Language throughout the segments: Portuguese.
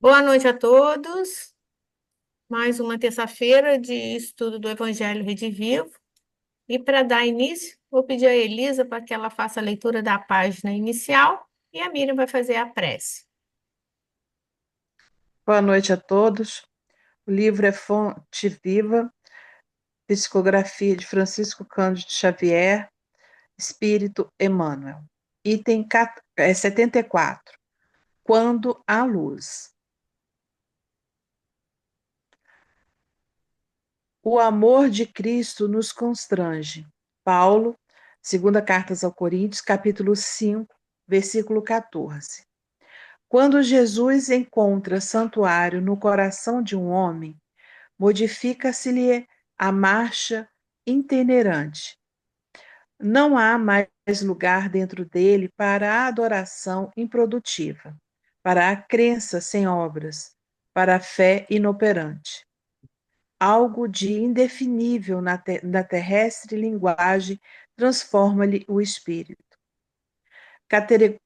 Boa noite a todos. Mais uma terça-feira de estudo do Evangelho Redivivo. E para dar início, vou pedir a Elisa para que ela faça a leitura da página inicial e a Miriam vai fazer a prece. Boa noite a todos. O livro é Fonte Viva, Psicografia de Francisco Cândido Xavier, Espírito Emmanuel. Item 74. Quando há luz. O amor de Cristo nos constrange. Paulo, segunda carta aos Coríntios, capítulo 5, versículo 14. Quando Jesus encontra santuário no coração de um homem, modifica-se-lhe a marcha itinerante. Não há mais lugar dentro dele para a adoração improdutiva, para a crença sem obras, para a fé inoperante. Algo de indefinível na terrestre linguagem transforma-lhe o espírito.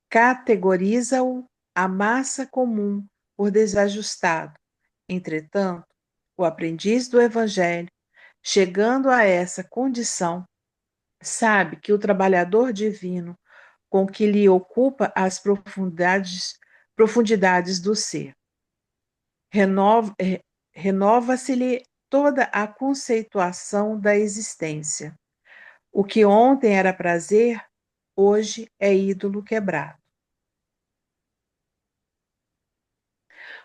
Categoriza-o a massa comum por desajustado. Entretanto, o aprendiz do Evangelho, chegando a essa condição, sabe que o trabalhador divino com que lhe ocupa as profundidades do ser. Renova-se-lhe toda a conceituação da existência. O que ontem era prazer, hoje é ídolo quebrado.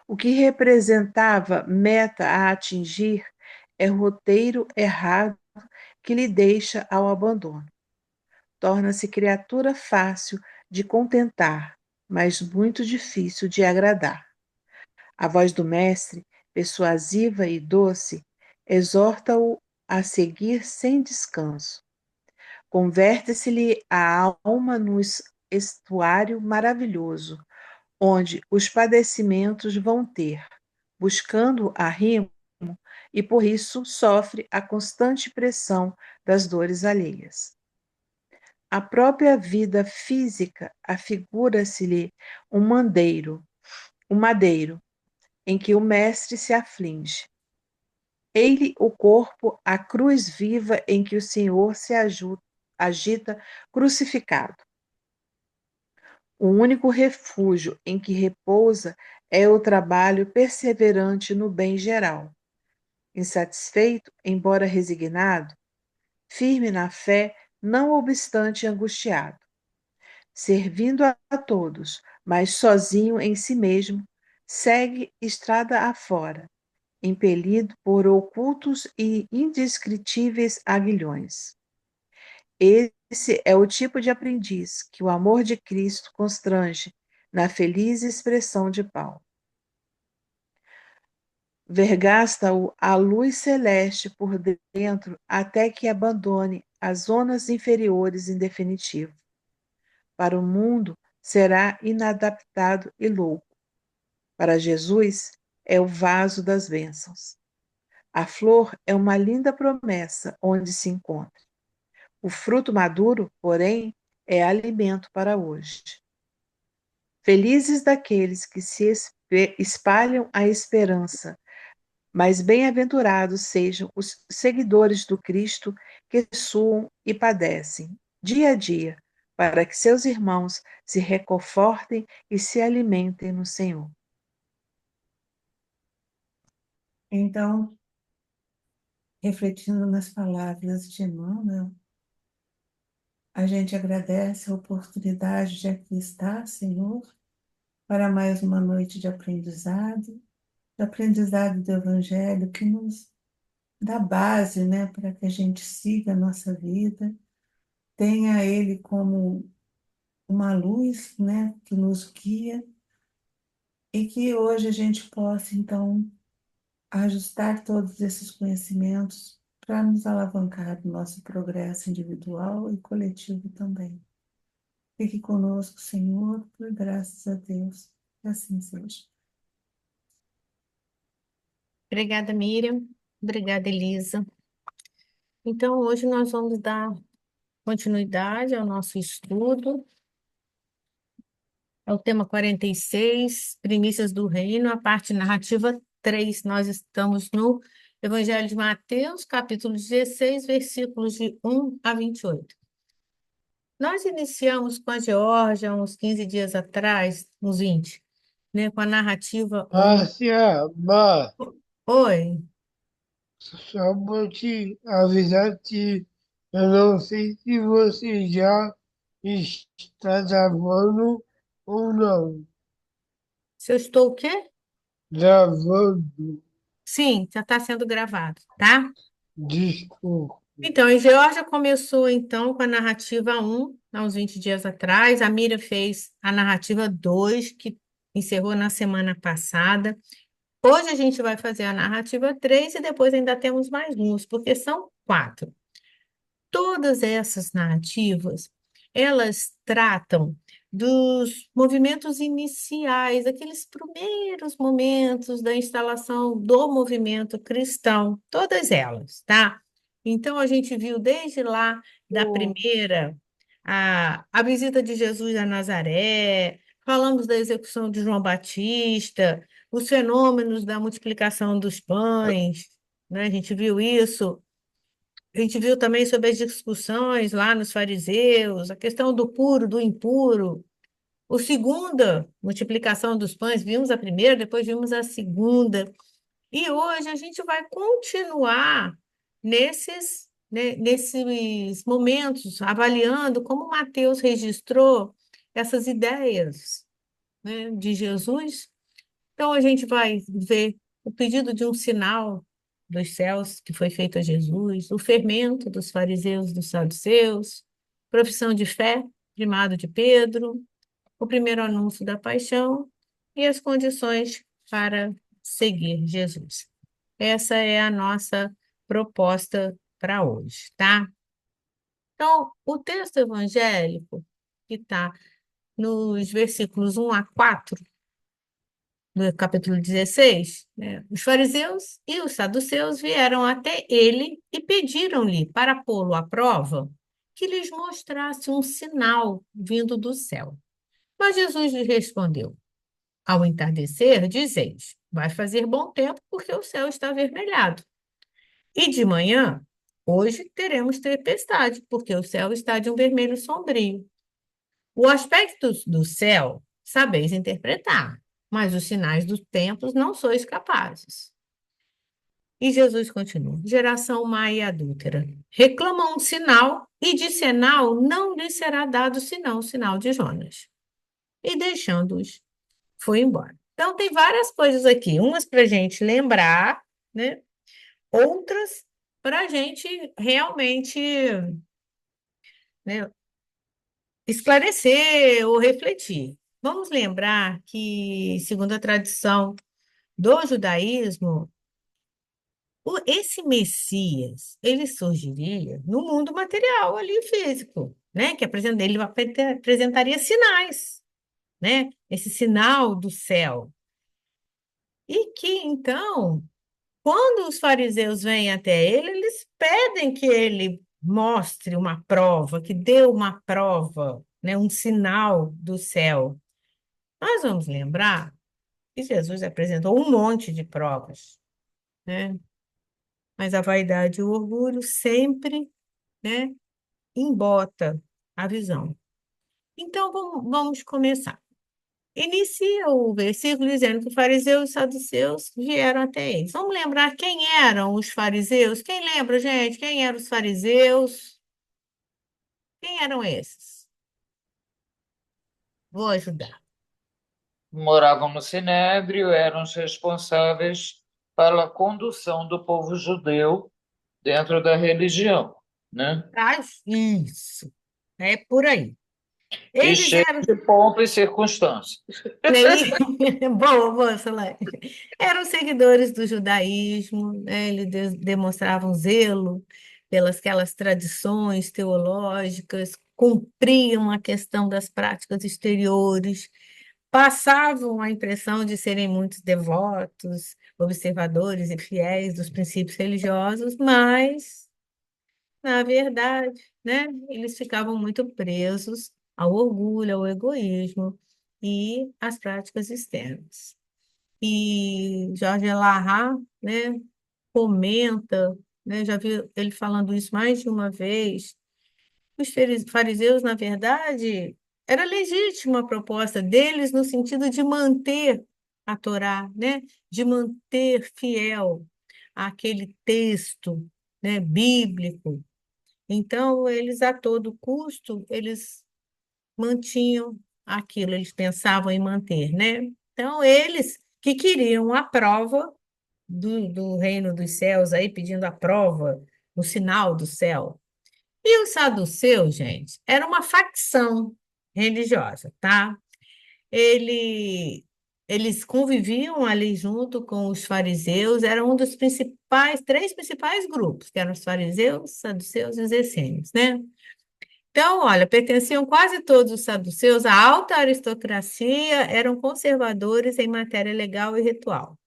O que representava meta a atingir é roteiro errado que lhe deixa ao abandono. Torna-se criatura fácil de contentar, mas muito difícil de agradar. A voz do mestre, persuasiva e doce, exorta-o a seguir sem descanso. Converte-se-lhe a alma num estuário maravilhoso, onde os padecimentos vão ter, buscando arrimo, e por isso sofre a constante pressão das dores alheias. A própria vida física afigura-se-lhe um madeiro, em que o mestre se aflige. Ele o corpo, a cruz viva em que o Senhor se agita crucificado. O único refúgio em que repousa é o trabalho perseverante no bem geral. Insatisfeito, embora resignado, firme na fé, não obstante angustiado, servindo a todos, mas sozinho em si mesmo, segue estrada afora, impelido por ocultos e indescritíveis aguilhões. Esse é o tipo de aprendiz que o amor de Cristo constrange na feliz expressão de Paulo. Vergasta-o a luz celeste por dentro até que abandone as zonas inferiores em definitivo. Para o mundo será inadaptado e louco. Para Jesus é o vaso das bênçãos. A flor é uma linda promessa onde se encontra. O fruto maduro, porém, é alimento para hoje. Felizes daqueles que se espalham a esperança, mas bem-aventurados sejam os seguidores do Cristo que suam e padecem, dia a dia, para que seus irmãos se reconfortem e se alimentem no Senhor. Então, refletindo nas palavras de Emmanuel, a gente agradece a oportunidade de aqui estar, Senhor, para mais uma noite de aprendizado do Evangelho que nos dá base, né, para que a gente siga a nossa vida, tenha Ele como uma luz, né, que nos guia e que hoje a gente possa, então, ajustar todos esses conhecimentos para nos alavancar no nosso progresso individual e coletivo também. Fique conosco, Senhor, por graças a Deus. Que assim seja. Obrigada, Miriam. Obrigada, Elisa. Então, hoje nós vamos dar continuidade ao nosso estudo É o tema 46, Primícias do Reino, a parte narrativa 3. Nós estamos no Evangelho de Mateus, capítulo 16, versículos de 1 a 28. Nós iniciamos com a Geórgia uns 15 dias atrás, uns 20, né, com a narrativa 1. Márcia, Mar, Oi, só vou te avisar que eu não sei se você já está gravando ou não. se eu estou o quê? Gravando, Sim, já está sendo gravado, tá? desculpa. Então, a Geórgia começou então com a narrativa 1, há uns 20 dias atrás. A Mira fez a narrativa 2, que encerrou na semana passada. Hoje a gente vai fazer a narrativa 3 e depois ainda temos mais uns, porque são 4. Todas essas narrativas, elas tratam dos movimentos iniciais, aqueles primeiros momentos da instalação do movimento cristão, todas elas, tá? Então, a gente viu desde lá da primeira, a visita de Jesus a Nazaré, falamos da execução de João Batista, os fenômenos da multiplicação dos pães, né? A gente viu isso. A gente viu também sobre as discussões lá nos fariseus, a questão do puro, do impuro. O segunda multiplicação dos pães, vimos a primeira, depois vimos a segunda. E hoje a gente vai continuar nesses momentos, avaliando como Mateus registrou essas ideias, né, de Jesus. Então, a gente vai ver o pedido de um sinal dos céus que foi feito a Jesus, o fermento dos fariseus e dos saduceus, profissão de fé, primado de Pedro, o primeiro anúncio da paixão e as condições para seguir Jesus. Essa é a nossa proposta para hoje, tá? Então, o texto evangélico, que está nos versículos 1 a 4 no capítulo 16, né, os fariseus e os saduceus vieram até ele e pediram-lhe para pô-lo à prova que lhes mostrasse um sinal vindo do céu. Mas Jesus lhes respondeu: ao entardecer, dizeis, vai fazer bom tempo porque o céu está avermelhado. E de manhã, hoje teremos tempestade, porque o céu está de um vermelho sombrio. O aspecto do céu sabeis interpretar, mas os sinais dos tempos não sois capazes. E Jesus continua: geração má e adúltera, reclama um sinal, e de sinal não lhe será dado senão o sinal de Jonas. E deixando-os, foi embora. Então, tem várias coisas aqui, umas para a gente lembrar, né? Outras para a gente realmente, né, esclarecer ou refletir. Vamos lembrar que, segundo a tradição do judaísmo, esse Messias, ele surgiria no mundo material ali físico, né? Que ele apresentaria sinais, né? Esse sinal do céu. E que então, quando os fariseus vêm até ele, eles pedem que ele mostre uma prova, que dê uma prova, né? Um sinal do céu. Nós vamos lembrar que Jesus apresentou um monte de provas, né? Mas a vaidade e o orgulho sempre, né, embota a visão. Então, vamos começar. Inicia o versículo dizendo que os fariseus e os saduceus vieram até eles. Vamos lembrar quem eram os fariseus? Quem lembra, gente? Quem eram os fariseus? Quem eram esses? Vou ajudar. Moravam no Sinédrio, eram os responsáveis pela condução do povo judeu dentro da religião, né? Traz isso. É por aí. E Eles cheio eram. de pompa e circunstância. Boa, boa, Solange. Eram seguidores do judaísmo, né? Eles demonstravam zelo pelas aquelas tradições teológicas, cumpriam a questão das práticas exteriores, passavam a impressão de serem muito devotos, observadores e fiéis dos princípios religiosos, mas, na verdade, né, eles ficavam muito presos ao orgulho, ao egoísmo, e as práticas externas. E Jorge Elahá, né, comenta, né, já vi ele falando isso mais de uma vez. Os fariseus, na verdade, era legítima a proposta deles no sentido de manter a Torá, né, de manter fiel àquele texto, né, bíblico. Então, eles a todo custo, eles mantinham aquilo, eles pensavam em manter, né? Então, eles que queriam a prova do reino dos céus, aí pedindo a prova, o sinal do céu. E os saduceus, gente, era uma facção religiosa, tá? Ele, eles conviviam ali junto com os fariseus, era um dos principais, três principais grupos, que eram os fariseus, os saduceus e os essênios, né? Então, olha, pertenciam quase todos os saduceus à alta aristocracia, eram conservadores em matéria legal e ritual.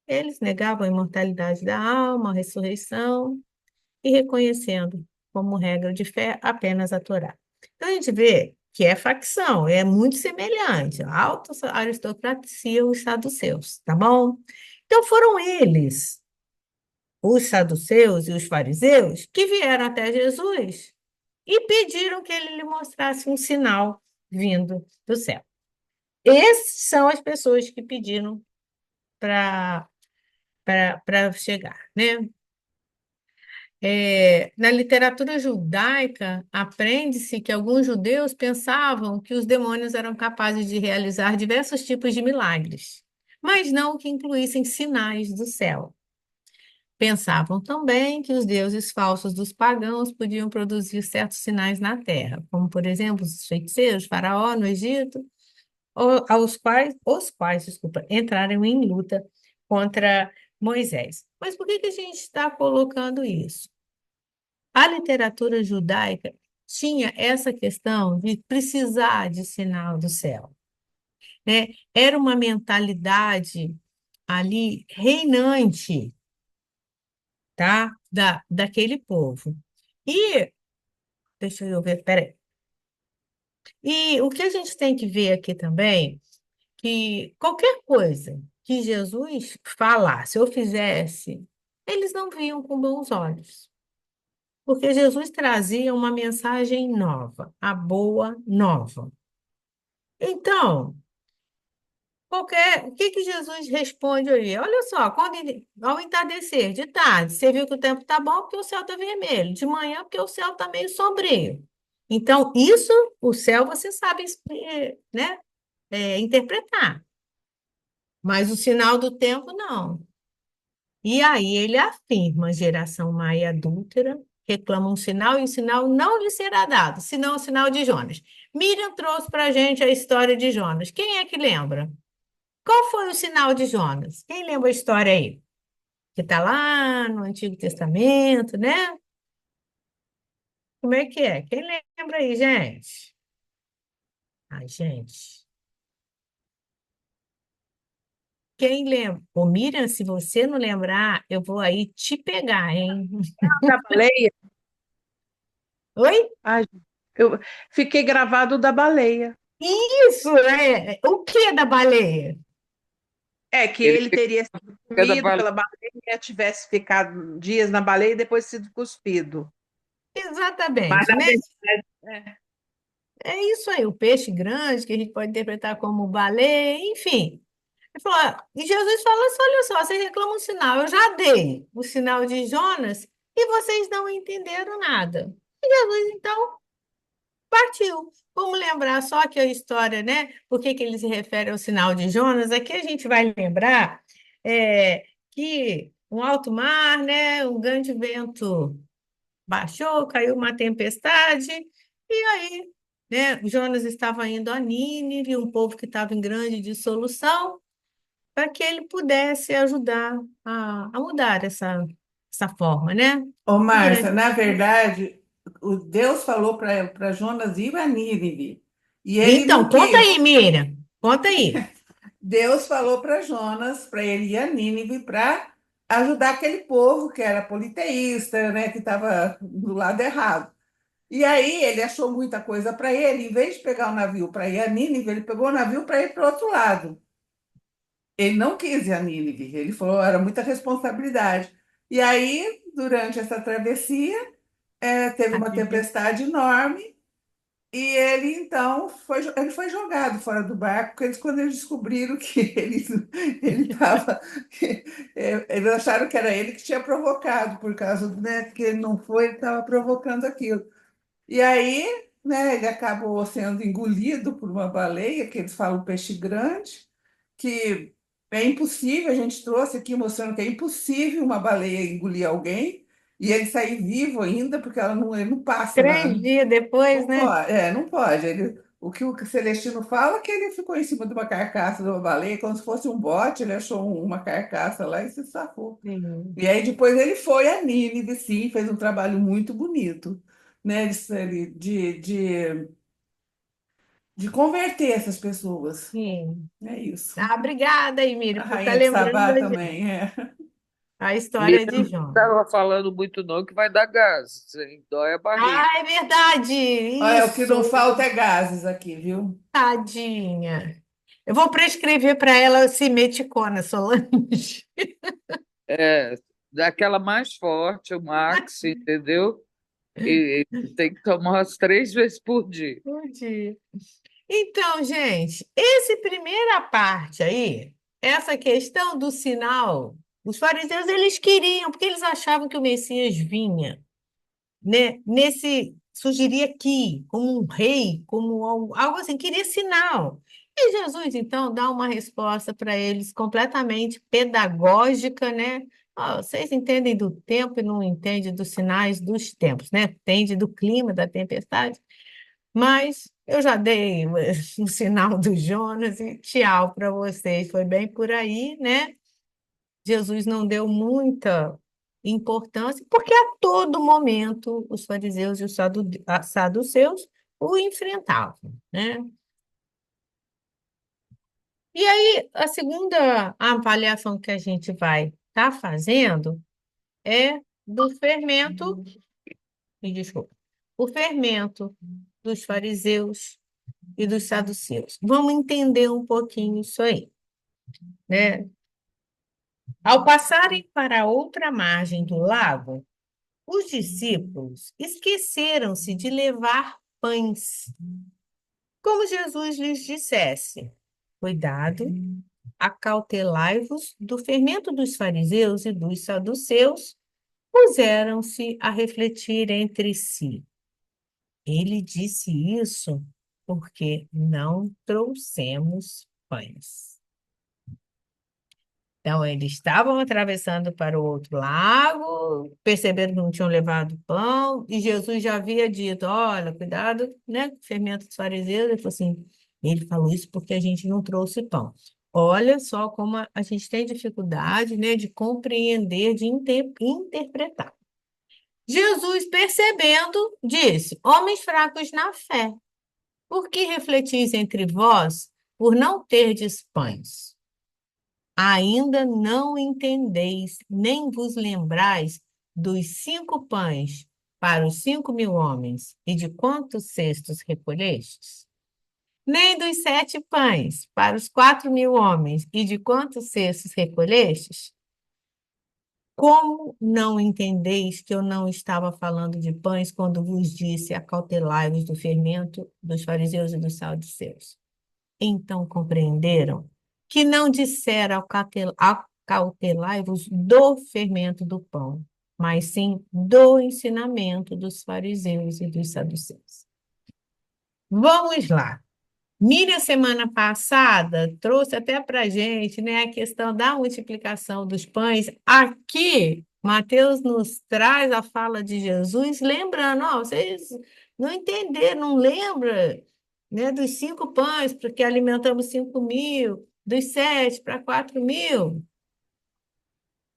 Eles negavam a imortalidade da alma, a ressurreição, e reconhecendo como regra de fé apenas a Torá. Então, a gente vê que é facção, é muito semelhante, a alta aristocracia e os saduceus, tá bom? Então, foram eles, os saduceus e os fariseus, que vieram até Jesus e pediram que ele lhe mostrasse um sinal vindo do céu. Essas são as pessoas que pediram para chegar, né? Na literatura judaica, aprende-se que alguns judeus pensavam que os demônios eram capazes de realizar diversos tipos de milagres, mas não que incluíssem sinais do céu. Pensavam também que os deuses falsos dos pagãos podiam produzir certos sinais na terra, como, por exemplo, os feiticeiros, Faraó no Egito, desculpa, entraram em luta contra Moisés. Mas por que a gente está colocando isso? A literatura judaica tinha essa questão de precisar de sinal do céu, né? Era uma mentalidade ali reinante, tá? Daquele povo. E, deixa eu ver, peraí. E o que a gente tem que ver aqui também, que qualquer coisa que Jesus falasse ou fizesse, eles não viam com bons olhos. Porque Jesus trazia uma mensagem nova, a boa nova. Então, o que que Jesus responde aí? Olha só, ao entardecer, de tarde, você viu que o tempo está bom porque o céu está vermelho, de manhã porque o céu está meio sombrio. Então, isso, o céu, você sabe, né, interpretar, mas o sinal do tempo, não. E aí ele afirma: geração má e adúltera reclama um sinal e o sinal não lhe será dado, senão o sinal de Jonas. Miriam trouxe para a gente a história de Jonas. Quem é que lembra? Qual foi o sinal de Jonas? Quem lembra a história aí? Que está lá no Antigo Testamento, né? Como é que é? Quem lembra aí, gente? Ai, gente. Quem lembra? Ô, Miriam, se você não lembrar, eu vou aí te pegar, hein? Da baleia? Oi? Ai, eu fiquei gravado da baleia. Isso, é. O que da baleia? É que Ele ele teria sido cada comido pela baleia, tivesse ficado dias na baleia e depois sido cuspido. Mas Exatamente, na né? verdade, É isso aí, o peixe grande, que a gente pode interpretar como baleia, enfim. Ele falou, e Jesus falou assim, olha só, vocês reclamam um sinal, eu já dei o sinal de Jonas e vocês não entenderam nada. E Jesus, então, partiu. Vamos lembrar só que a história, né? Por que que ele se refere ao sinal de Jonas? Aqui a gente vai lembrar que um alto mar, né? Um grande vento baixou, caiu uma tempestade, e aí, né, Jonas estava indo a Nínive, um povo que estava em grande dissolução, para que ele pudesse ajudar a mudar essa forma, né? Ô, E Márcia, diante. na verdade, o Deus falou para Jonas ir a Nínive. E ele Então, não conta quis. aí, Miriam, conta aí. Deus falou para Jonas para ele ir a Nínive para ajudar aquele povo que era politeísta, né, que estava do lado errado. E aí ele achou muita coisa para ele, em vez de pegar o navio para ir a Nínive, ele pegou o navio para ir para o outro lado. Ele não quis ir a Nínive, ele falou era muita responsabilidade. E aí, durante essa travessia, teve A uma tempestade. tempestade enorme e ele então ele foi jogado fora do barco, porque quando eles descobriram que ele estava. Eles acharam que era ele que tinha provocado, por causa, né, que ele não foi, ele estava provocando aquilo. E aí, né, ele acabou sendo engolido por uma baleia, que eles falam peixe grande, que é impossível, a gente trouxe aqui mostrando que é impossível uma baleia engolir alguém e ele sair vivo ainda, porque ele não passa 3 dias depois, não né? pode, não pode. O que o Celestino fala é que ele ficou em cima de uma carcaça de uma baleia, como se fosse um bote, ele achou uma carcaça lá e se safou. Sim. E aí depois ele foi a Nínive, sim, fez um trabalho muito bonito, né? De converter essas pessoas. Sim. É isso. Ah, obrigada, Emílio, A por estar Rainha de lembrando Sabá também, é. a Ele história de não João. estava falando muito não que vai dar gases, hein? Dói a barriga. Ah, é verdade! Olha, o que não Isso, falta é gases aqui, viu? tadinha. Eu vou prescrever para ela simeticona, Solange. É, daquela mais forte, o Max, entendeu? E tem que tomar umas 3 vezes por dia. Bom dia. Então, gente, essa primeira parte aí, essa questão do sinal, os fariseus eles queriam, porque eles achavam que o Messias vinha, né? Surgiria aqui como um rei, como algo assim, queria sinal. E Jesus, então, dá uma resposta para eles completamente pedagógica, né? Ó, vocês entendem do tempo e não entendem dos sinais dos tempos, né? Entende do clima, da tempestade. Mas eu já dei o sinal do Jonas e tchau para vocês. Foi bem por aí, né? Jesus não deu muita importância, porque a todo momento os fariseus e os saduceus o enfrentavam, né? E aí, a segunda avaliação que a gente vai estar fazendo é do fermento, me desculpa, o fermento dos fariseus e dos saduceus. Vamos entender um pouquinho isso aí, né? Ao passarem para outra margem do lago, os discípulos esqueceram-se de levar pães, como Jesus lhes dissesse: cuidado, acautelai-vos do fermento dos fariseus e dos saduceus. Puseram-se a refletir entre si. Ele disse isso porque não trouxemos pães. Então, eles estavam atravessando para o outro lago, perceberam que não tinham levado pão, e Jesus já havia dito: olha, cuidado, né, com o fermento dos fariseus. Ele falou assim: ele falou isso porque a gente não trouxe pão. Olha só como a gente tem dificuldade, né, de compreender, de interpretar. Jesus, percebendo, disse: homens fracos na fé, por que refletis entre vós por não terdes pães? Ainda não entendeis, nem vos lembrais dos 5 pães para os 5.000 homens, e de quantos cestos recolhestes? Nem dos 7 pães para os 4.000 homens, e de quantos cestos recolhestes? Como não entendeis que eu não estava falando de pães quando vos disse acautelai-vos do fermento dos fariseus e dos saduceus? Então compreenderam que não dissera acautelai-vos do fermento do pão, mas sim do ensinamento dos fariseus e dos saduceus. Vamos lá. Miriam, semana passada, trouxe até para a gente, né, a questão da multiplicação dos pães. Aqui, Mateus nos traz a fala de Jesus, lembrando, ó, vocês não entenderam, não lembram, né, dos 5 pães, porque alimentamos 5.000, dos 7 para 4.000.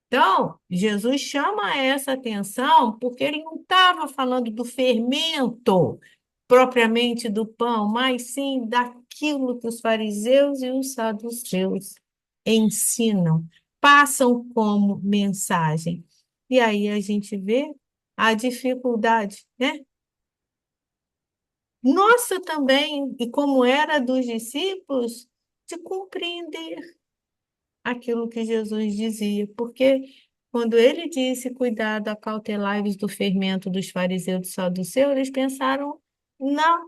Então, Jesus chama essa atenção porque ele não estava falando do fermento propriamente do pão, mas sim daquilo que os fariseus e os saduceus ensinam, passam como mensagem. E aí a gente vê a dificuldade, né? nossa também, e como era dos discípulos, de compreender aquilo que Jesus dizia, porque quando ele disse cuidado, acautelai-vos do fermento dos fariseus e dos saduceus, eles pensaram na,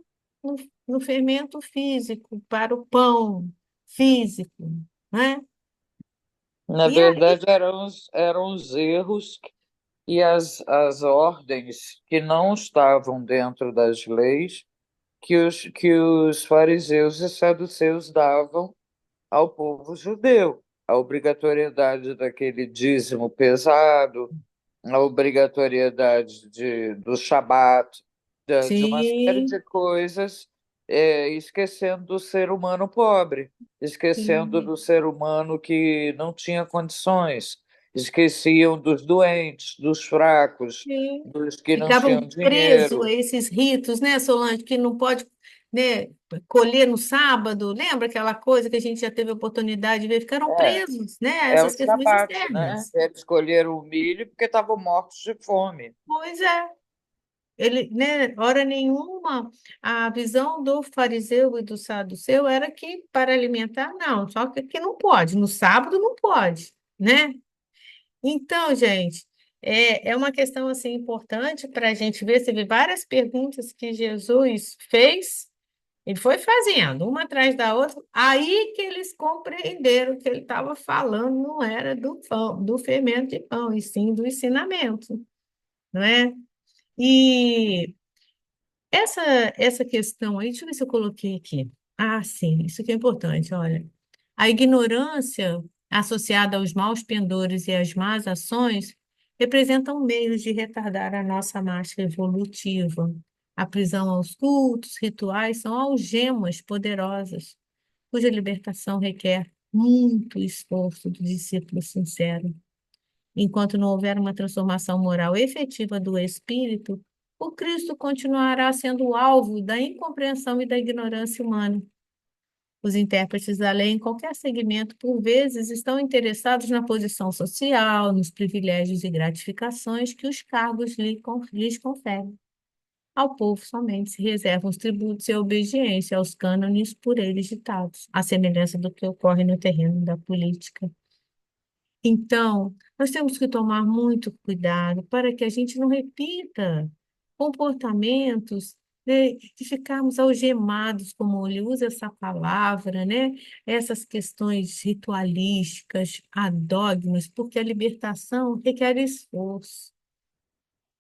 no, no fermento físico, para o pão físico, né? Na E aí, verdade, eram os erros e as ordens que não estavam dentro das leis que os fariseus e saduceus davam ao povo judeu. A obrigatoriedade daquele dízimo pesado, a obrigatoriedade do Shabat, de uma série sim, de coisas, esquecendo do ser humano pobre, esquecendo sim, do ser humano que não tinha condições, esqueciam dos doentes, dos fracos, sim. dos que não tinham Ficavam presos a dinheiro. esses ritos, né, Solange, que não pode, né, colher no sábado. Lembra aquela coisa que a gente já teve a oportunidade de ver? Ficaram É, presos, né, a é o essas questões Shabat, né? externas. Eles escolheram o milho porque estavam mortos de fome. Pois é. Ele, né, hora nenhuma, a visão do fariseu e do saduceu era que para alimentar, não, só que não pode, no sábado não pode, né? Então, gente, é uma questão assim importante para a gente ver. Você vê várias perguntas que Jesus fez, ele foi fazendo, uma atrás da outra, aí que eles compreenderam que ele estava falando não era do pão, do fermento de pão, e sim do ensinamento, não é? E essa, essa questão aí, deixa eu ver se eu coloquei aqui. Ah, sim, isso que é importante, olha. A ignorância associada aos maus pendores e às más ações representam meios de retardar a nossa marcha evolutiva. A prisão aos cultos, rituais, são algemas poderosas, cuja libertação requer muito esforço do discípulo sincero. Enquanto não houver uma transformação moral efetiva do espírito, o Cristo continuará sendo alvo da incompreensão e da ignorância humana. Os intérpretes da lei, em qualquer segmento, por vezes, estão interessados na posição social, nos privilégios e gratificações que os cargos lhes conferem. Ao povo somente se reservam os tributos e a obediência aos cânones por eles ditados, à semelhança do que ocorre no terreno da política. Então, nós temos que tomar muito cuidado para que a gente não repita comportamentos, né, de ficarmos algemados, como ele usa essa palavra, né? Essas questões ritualísticas, a dogmas, porque a libertação requer esforço.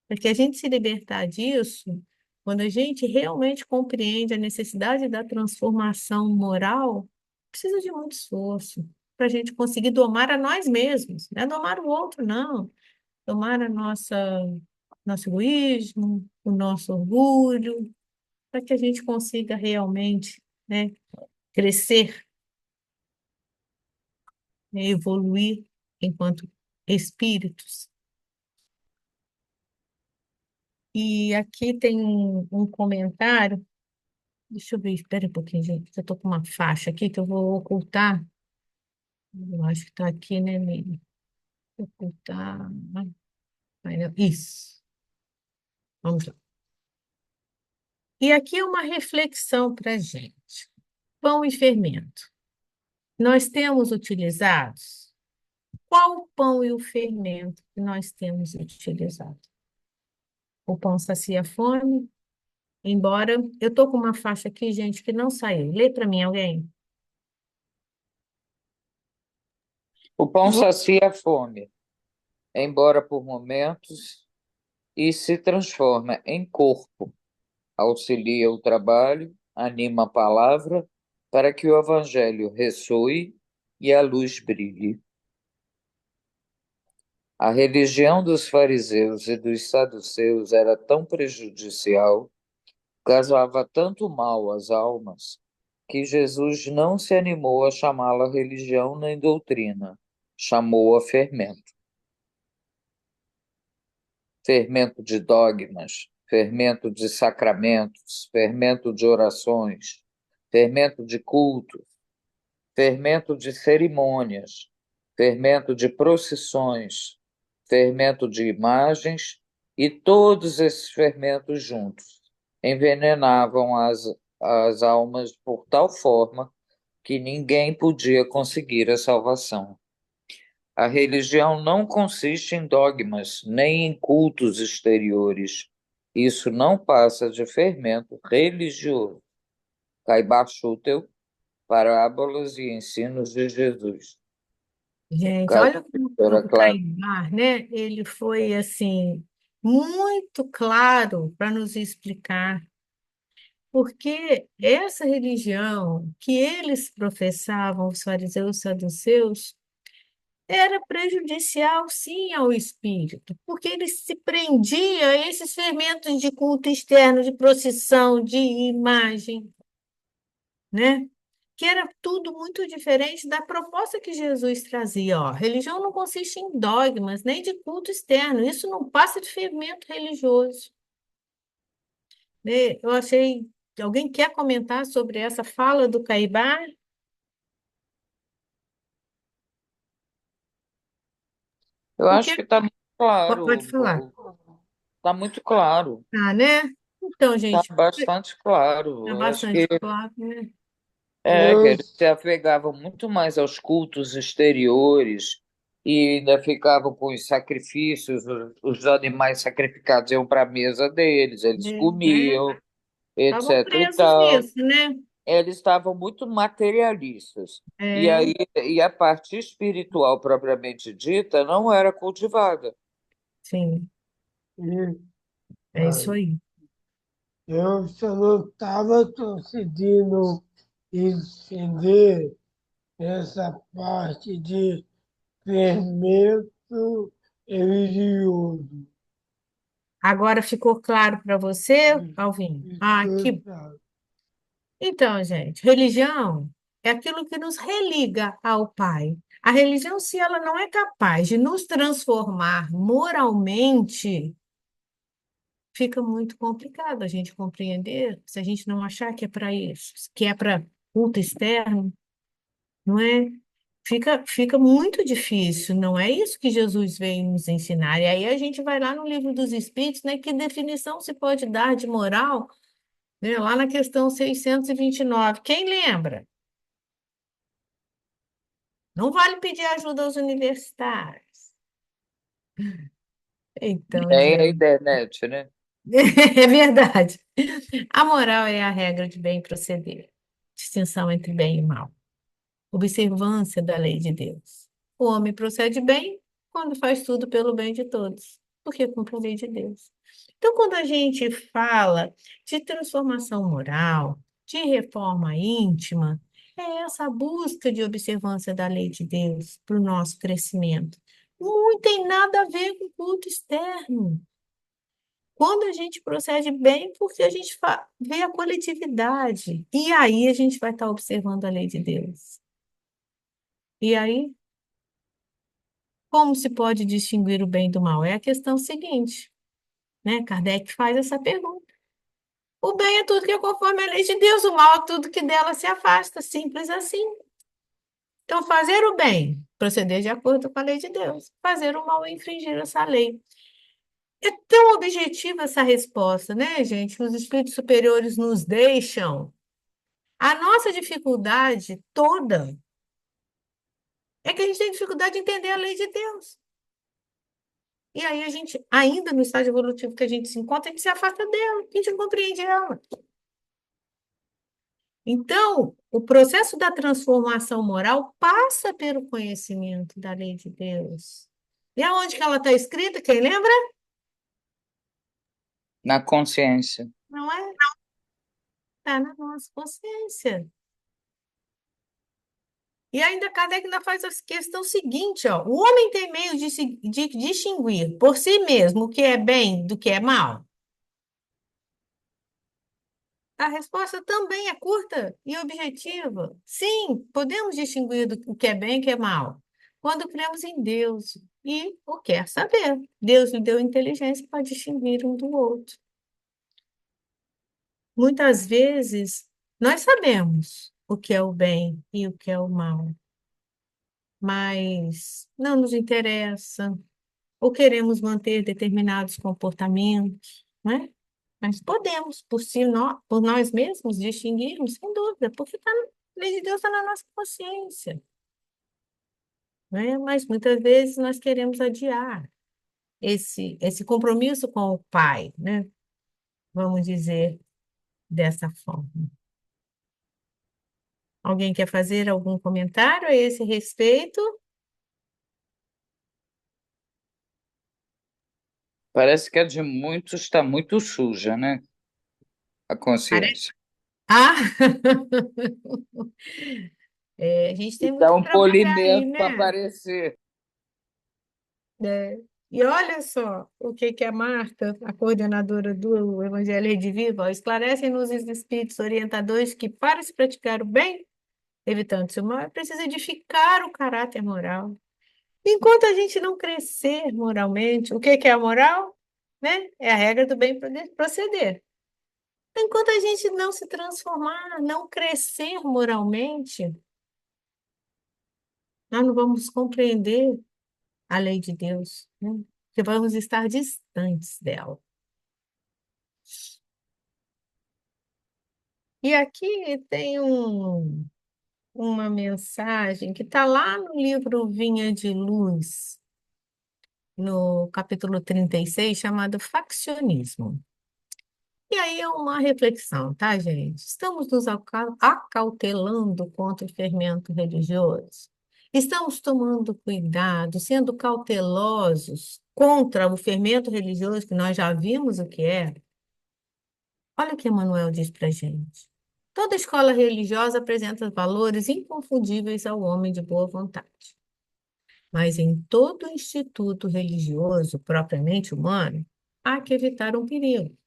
Para que a gente se libertar disso, quando a gente realmente compreende a necessidade da transformação moral, precisa de muito esforço para a gente conseguir domar a nós mesmos, não é domar o outro, não. Domar a nosso egoísmo, o nosso orgulho, para que a gente consiga realmente, né, crescer, né, evoluir enquanto espíritos. E aqui tem um comentário. Deixa eu ver, espera um pouquinho, gente. Eu estou com uma faixa aqui que eu vou ocultar. Eu acho que está aqui, né, Miriam? Ocultar. Isso. Vamos lá. E aqui é uma reflexão para a gente. Pão e fermento. Nós temos utilizados? Qual o pão e o fermento que nós temos utilizado? O pão sacia a fome, embora eu estou com uma faixa aqui, gente, que não saiu. Lê para mim alguém. O pão sacia a fome, embora por momentos, e se transforma em corpo, auxilia o trabalho, anima a palavra, para que o evangelho ressoe e a luz brilhe. A religião dos fariseus e dos saduceus era tão prejudicial, causava tanto mal às almas, que Jesus não se animou a chamá-la religião nem doutrina, chamou-a fermento. Fermento de dogmas, fermento de sacramentos, fermento de orações, fermento de cultos, fermento de cerimônias, fermento de procissões, fermento de imagens e todos esses fermentos juntos. envenenavam as almas por tal forma que ninguém podia conseguir a salvação. A religião não consiste em dogmas, nem em cultos exteriores. Isso não passa de fermento religioso. Caibar Schutel, Parábolas e Ensinos de Jesus. Gente, Caso olha como era o claro. Caibar, né? Ele foi assim muito claro para nos explicar porque essa religião que eles professavam, os fariseus e saduceus, era prejudicial, sim, ao espírito, porque ele se prendia a esses fermentos de culto externo, de procissão, de imagem, né? Que era tudo muito diferente da proposta que Jesus trazia. Ó, religião não consiste em dogmas, nem de culto externo. Isso não passa de fermento religioso, né? Eu achei. Alguém quer comentar sobre essa fala do Caibar? Eu Porque acho que está muito pode claro. falar. Está muito claro. Tá, né? Então, Está gente, bastante é claro. Eu acho bastante claro, né? que Eu, eles se apegavam muito mais aos cultos exteriores e ainda ficavam com os sacrifícios, os animais sacrificados iam para a mesa deles, eles Né? comiam, Estavam etc. e presos tal. nisso, né? Eles estavam muito materialistas. E É, aí, e a parte espiritual propriamente dita não era cultivada. sim, é isso e, aí. eu só não estava conseguindo entender essa parte de fermento religioso. Agora ficou claro para você, Alvin? Ah, que... Desculpa. Então, gente, religião é aquilo que nos religa ao Pai. A religião, se ela não é capaz de nos transformar moralmente, fica muito complicado a gente compreender se a gente não achar que é para isso, que é para culto externo, não é? Fica muito difícil, não é isso que Jesus veio nos ensinar. E aí a gente vai lá no livro dos Espíritos, né? Que definição se pode dar de moral, né? Lá na questão 629. Quem lembra? Não vale pedir ajuda aos universitários. Então, Nem a gente, internet, né? é verdade. A moral é a regra de bem proceder, distinção entre bem e mal, observância da lei de Deus. O homem procede bem quando faz tudo pelo bem de todos, porque cumpre a lei de Deus. Então, quando a gente fala de transformação moral, de reforma íntima, é essa busca de observância da lei de Deus para o nosso crescimento. Não tem nada a ver com culto externo. Quando a gente procede bem, porque a gente vê a coletividade. E aí a gente vai estar observando a lei de Deus. E aí, como se pode distinguir o bem do mal? É a questão seguinte, né? Kardec faz essa pergunta. O bem é tudo que é conforme a lei de Deus, o mal é tudo que dela se afasta, simples assim. Então, fazer o bem, proceder de acordo com a lei de Deus. Fazer o mal é infringir essa lei. É tão objetiva essa resposta, né, gente? Os espíritos superiores nos deixam. A nossa dificuldade toda é que a gente tem dificuldade de entender a lei de Deus. E aí a gente, ainda no estágio evolutivo que a gente se encontra, a gente se afasta dela, a gente não compreende ela. Então, o processo da transformação moral passa pelo conhecimento da lei de Deus. E aonde que ela está escrita? Quem lembra? Na consciência. Não é? Está na nossa consciência. E ainda Kardec ainda faz a questão seguinte, ó. O homem tem meio de distinguir por si mesmo o que é bem do que é mal? A resposta também é curta e objetiva. Sim, podemos distinguir o que é bem e o que é mal quando cremos em Deus e o quer saber. Deus lhe deu inteligência para distinguir um do outro. Muitas vezes nós sabemos o que é o bem e o que é o mal, mas não nos interessa ou queremos manter determinados comportamentos, né? Mas podemos, por nós mesmos, distinguirmos, sem dúvida, porque a lei de Deus está na nossa consciência, né? Mas muitas vezes nós queremos adiar esse compromisso com o Pai, né? Vamos dizer dessa forma. Alguém quer fazer algum comentário a esse respeito? Parece que a de muitos está muito suja, né? A Parece. consciência. Ah! A gente tem muito Dá que um trabalhar aí, polimento para né? aparecer. É. E olha só o que que a Marta, a coordenadora do Evangelho Redivivo, esclarece-nos os espíritos orientadores que, para se praticar o bem, evitando-se o mal, é preciso edificar o caráter moral. Enquanto a gente não crescer moralmente, o que que é a moral? Né? É a regra do bem proceder. Enquanto a gente não se transformar, não crescer moralmente, nós não vamos compreender a lei de Deus, né? Porque vamos estar distantes dela. E aqui tem uma mensagem que está lá no livro Vinha de Luz, no capítulo 36, chamado Faccionismo. E aí é uma reflexão, tá, gente? Estamos nos acautelando contra o fermento religioso? Estamos tomando cuidado, sendo cautelosos contra o fermento religioso, que nós já vimos o que é? Olha o que Emmanuel diz para gente. Toda escola religiosa apresenta valores inconfundíveis ao homem de boa vontade. Mas em todo instituto religioso propriamente humano, há que evitar um perigo: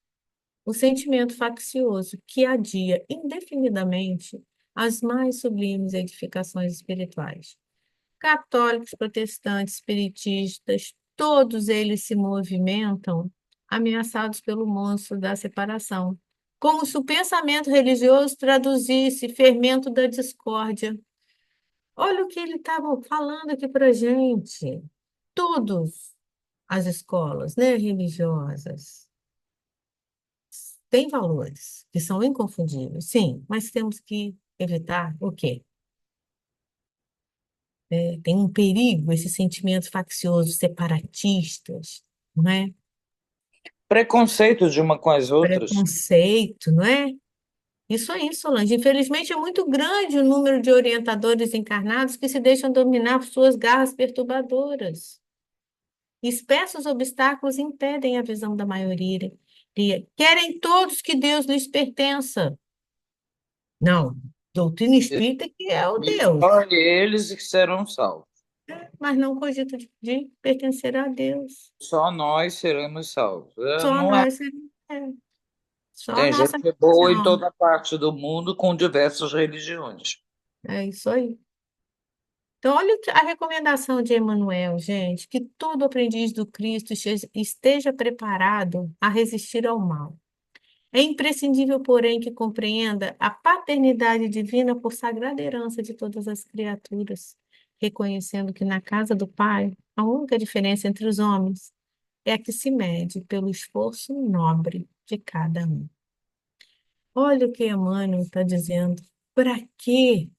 o sentimento faccioso que adia indefinidamente as mais sublimes edificações espirituais. Católicos, protestantes, espiritistas, todos eles se movimentam ameaçados pelo monstro da separação, como se o pensamento religioso traduzisse fermento da discórdia. Olha o que ele estava falando aqui para gente. Todas as escolas, né, religiosas têm valores que são inconfundíveis, sim, mas temos que evitar o quê? Tem um perigo, esses sentimentos facciosos, separatistas, não é? Preconceito de uma com as outras. Preconceito, não é? Isso aí, Solange. Infelizmente, é muito grande o número de orientadores encarnados que se deixam dominar por suas garras perturbadoras. Espessos obstáculos impedem a visão da maioria. Querem todos que Deus lhes pertença. Não, doutrina espírita que é o E Deus, só eles que serão salvos. mas não cogita de pertencer a Deus. Só nós seremos salvos. Só Não é. nós, só a Tem nossa gente boa em religião. toda parte do mundo com diversas religiões. É isso aí. Então, olha a recomendação de Emmanuel, gente, que todo aprendiz do Cristo esteja preparado a resistir ao mal. É imprescindível, porém, que compreenda a paternidade divina por sagrada herança de todas as criaturas, reconhecendo que na casa do Pai, a única diferença entre os homens é a que se mede pelo esforço nobre de cada um. Olha o que Emmanuel está dizendo. Para quê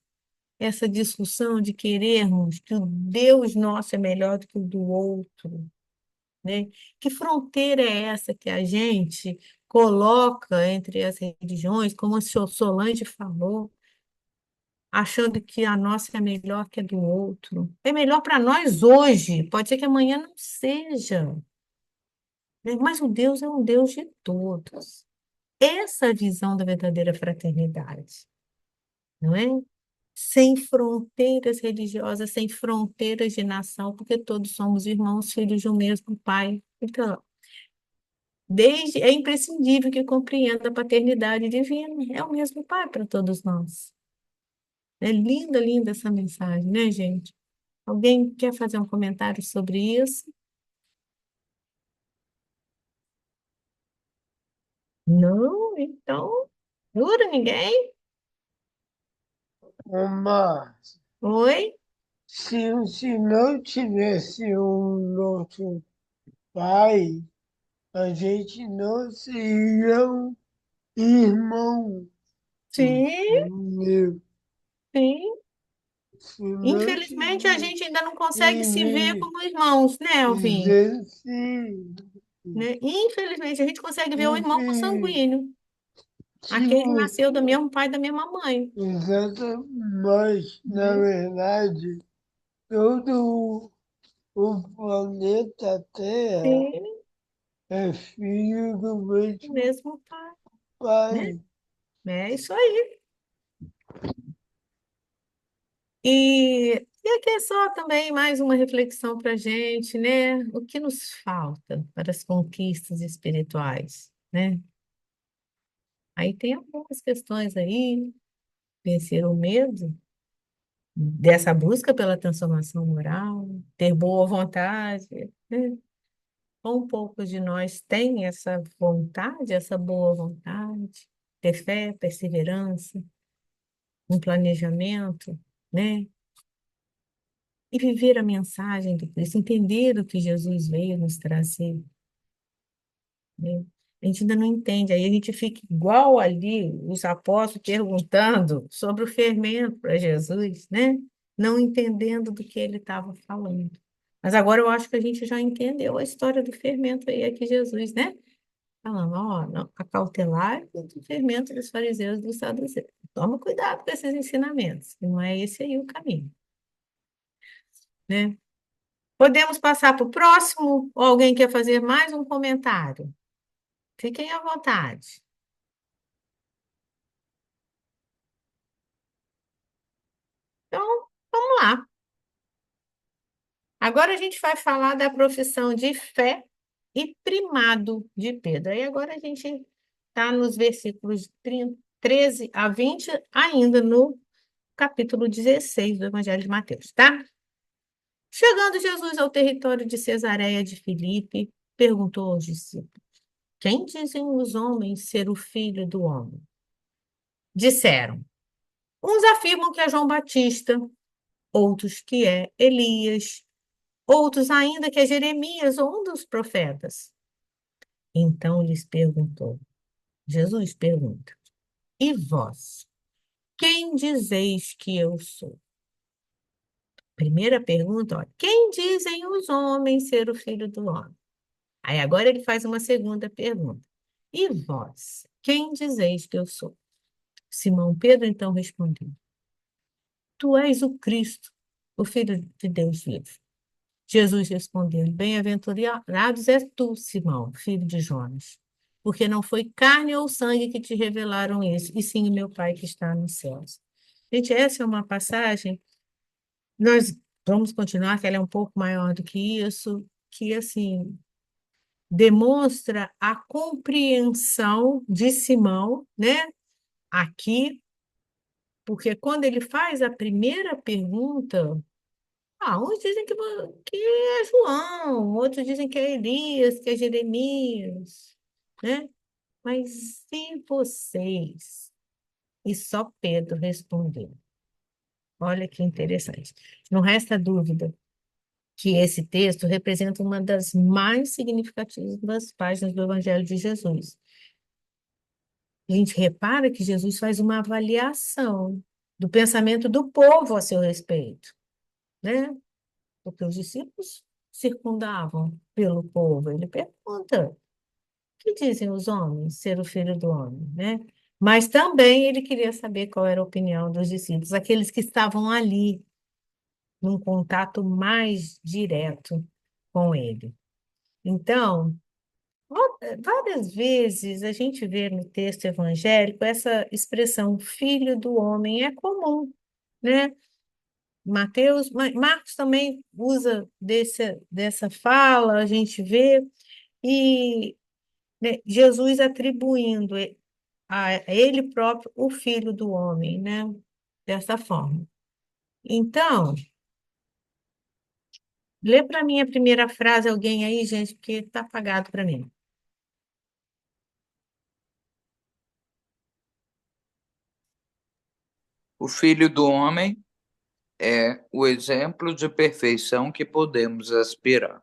essa discussão de querermos que o Deus nosso é melhor do que o do outro, né? Que fronteira é essa que a gente coloca entre as religiões, como a Solange falou, achando que a nossa é melhor que a do outro? É melhor para nós hoje, pode ser que amanhã não seja, né? Mas o Deus é um Deus de todos. Essa é a visão da verdadeira fraternidade, não é? Sem fronteiras religiosas, sem fronteiras de nação, porque todos somos irmãos, filhos de um mesmo Pai. Então, é imprescindível que compreenda a paternidade divina. É o mesmo Pai para todos nós. É linda, linda essa mensagem, né, gente? Alguém quer fazer um comentário sobre isso? Não? Então, jura ninguém? Mas Oi? se não tivesse um nosso pai, a gente não seria um irmão, Sim, entendeu? sim. Se não Infelizmente, a tiver gente ainda não consegue se ver em como irmãos, né, Alvin? sim, Né? Infelizmente, a gente consegue ver o irmão enfim, consanguíneo, se aquele que nasceu do você mesmo pai e da mesma mãe, exata, mas na né? verdade todo o planeta Terra Sim, é filho do o mesmo mesmo pai, né? pai. É isso aí. E aqui é só também mais uma reflexão para a gente, né? O que nos falta para as conquistas espirituais, né? Aí tem algumas questões aí, vencer o medo dessa busca pela transformação moral, ter boa vontade, né? Um pouco de nós tem essa vontade, essa boa vontade, ter fé, perseverança, um planejamento, né? E viver a mensagem do Cristo, entender o que Jesus veio nos trazer, né? A gente ainda não entende, aí a gente fica igual ali, os apóstolos perguntando sobre o fermento para Jesus, né? Não entendendo do que ele estava falando. Mas agora eu acho que a gente já entendeu a história do fermento aí aqui, Jesus, né? Falando, ó, não, acautelar do fermento dos fariseus e dos saduceus. Toma cuidado com esses ensinamentos, que não é esse aí o caminho, né? Podemos passar para o próximo, ou alguém quer fazer mais um comentário? Fiquem à vontade. Então, vamos lá. Agora a gente vai falar da profissão de fé e primado de Pedro. Aí agora a gente está nos versículos 13 a 20, ainda no capítulo 16 do Evangelho de Mateus, tá? Chegando Jesus ao território de Cesareia de Filipe, perguntou aos discípulos: Quem dizem os homens ser o filho do homem? Disseram: Uns afirmam que é João Batista, outros que é Elias, outros ainda que é Jeremias ou um dos profetas. Então lhes perguntou, Jesus pergunta: E vós, quem dizeis que eu sou? Primeira pergunta, ó, quem dizem os homens ser o filho do homem? Aí agora ele faz uma segunda pergunta. E vós, quem dizeis que eu sou? Simão Pedro então respondeu: Tu és o Cristo, o Filho de Deus vivo. Jesus respondeu: Bem-aventurados és tu, Simão, filho de Jonas, porque não foi carne ou sangue que te revelaram isso, e sim o meu Pai que está nos céus. Gente, essa é uma passagem, nós vamos continuar, que ela é um pouco maior do que isso, que assim demonstra a compreensão de Simão, né? Aqui, porque quando ele faz a primeira pergunta, uns dizem que é João, outros dizem que é Elias, que é Jeremias, né? Mas e vocês? E só Pedro respondeu. Olha que interessante. Não resta dúvida que esse texto representa uma das mais significativas páginas do Evangelho de Jesus. A gente repara que Jesus faz uma avaliação do pensamento do povo a seu respeito, né? Porque os discípulos circundavam pelo povo. Ele pergunta: o que dizem os homens ser o filho do homem, né? Mas também ele queria saber qual era a opinião dos discípulos, aqueles que estavam ali, num contato mais direto com ele. Então, várias vezes a gente vê no texto evangélico essa expressão filho do homem é comum, né? Mateus, Marcos também usa dessa fala, a gente vê, e né, Jesus atribuindo a ele próprio o filho do homem, né? Dessa forma. Então, lê para mim a primeira frase, alguém aí, gente, porque está apagado para mim. O Filho do Homem é o exemplo de perfeição que podemos aspirar.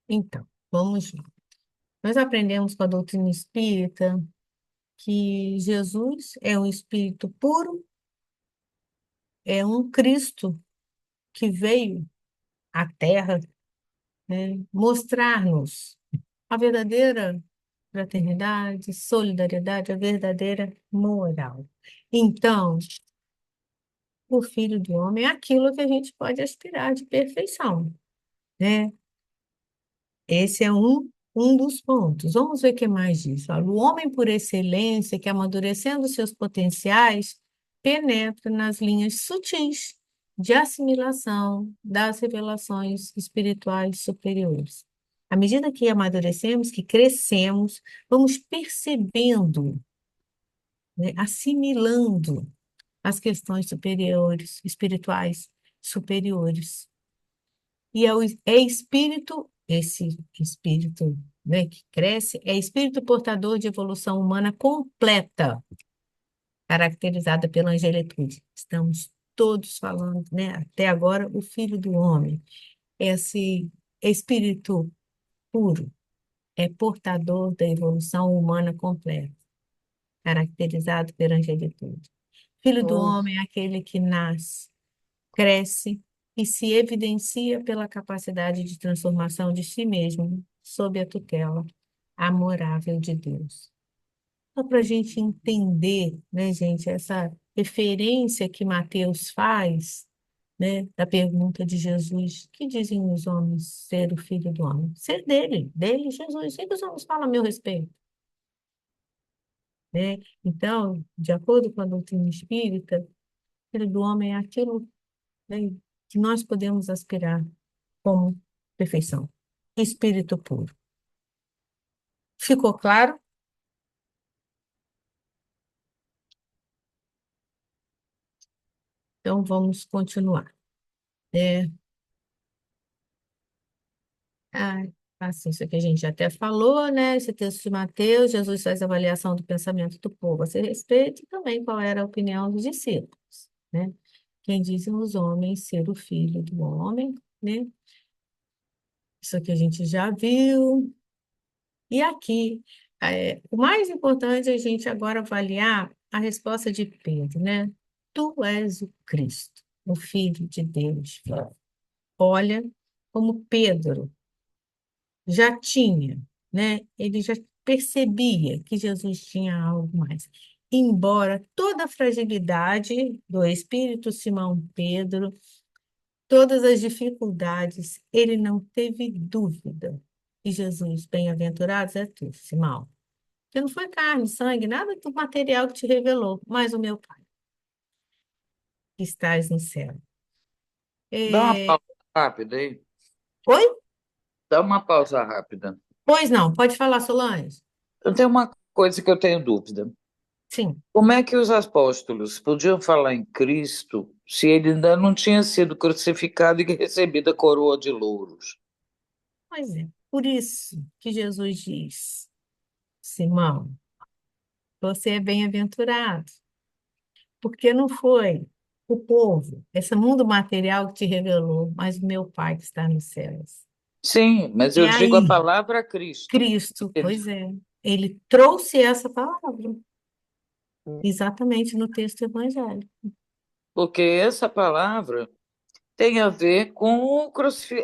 Então, vamos lá. Nós aprendemos com a doutrina espírita que Jesus é um espírito puro, é um Cristo que veio à Terra, né, mostrar-nos a verdadeira fraternidade, solidariedade, a verdadeira moral. Então, o Filho do Homem é aquilo que a gente pode aspirar de perfeição, né? Esse é um dos pontos. Vamos ver o que mais diz. Olha, o homem por excelência, que amadurecendo seus potenciais, penetra nas linhas sutis de assimilação das revelações espirituais superiores. À medida que amadurecemos, que crescemos, vamos percebendo, né, assimilando as questões superiores, espirituais superiores. E é espírito, esse espírito, né, que cresce, é espírito portador de evolução humana completa, caracterizada pela angelitude. Estamos todos falando, né, até agora, o Filho do Homem. Esse espírito puro é portador da evolução humana completa, caracterizado pela angelitude. Filho do Nossa, Homem é aquele que nasce, cresce e se evidencia pela capacidade de transformação de si mesmo sob a tutela amorável de Deus. Só para a gente entender, né, gente, essa referência que Mateus faz, né, da pergunta de Jesus, que dizem os homens ser o filho do homem? Ser dele, Jesus. O que os homens falam a meu respeito? Né? Então, de acordo com a doutrina espírita, o filho do homem é aquilo, né, que nós podemos aspirar como perfeição. Espírito puro. Ficou claro? Então vamos continuar. É, ah, assim, isso aqui a gente já até falou, né? Esse texto de Mateus, Jesus faz avaliação do pensamento do povo a seu respeito e também qual era a opinião dos discípulos, né? Quem dizem os homens ser o filho do homem, né? Isso aqui a gente já viu. E aqui, o mais importante é a gente agora avaliar a resposta de Pedro, né? Tu és o Cristo, o Filho de Deus. Olha como Pedro já tinha, né? Ele já percebia que Jesus tinha algo mais. Embora toda a fragilidade do espírito Simão Pedro, todas as dificuldades, ele não teve dúvida. E Jesus, bem-aventurados é tu, Simão. Que não foi carne, sangue, nada do material que te revelou, mas o meu Pai, que estás no céu. Dá uma É, pausa rápida aí. Oi? Dá uma pausa rápida. Pois não, pode falar, Solange. Eu tenho uma coisa que eu tenho dúvida. Sim, Como é que os apóstolos podiam falar em Cristo se ele ainda não tinha sido crucificado e recebido a coroa de louros? pois é. Por isso que Jesus diz, Simão, você é bem-aventurado, porque não foi o povo, esse mundo material que te revelou, mas o meu Pai que está nos céus. Sim, mas E eu digo a aí, palavra Cristo. Cristo, pois é, ele trouxe essa palavra, hum, exatamente no texto evangélico. Porque essa palavra tem a ver com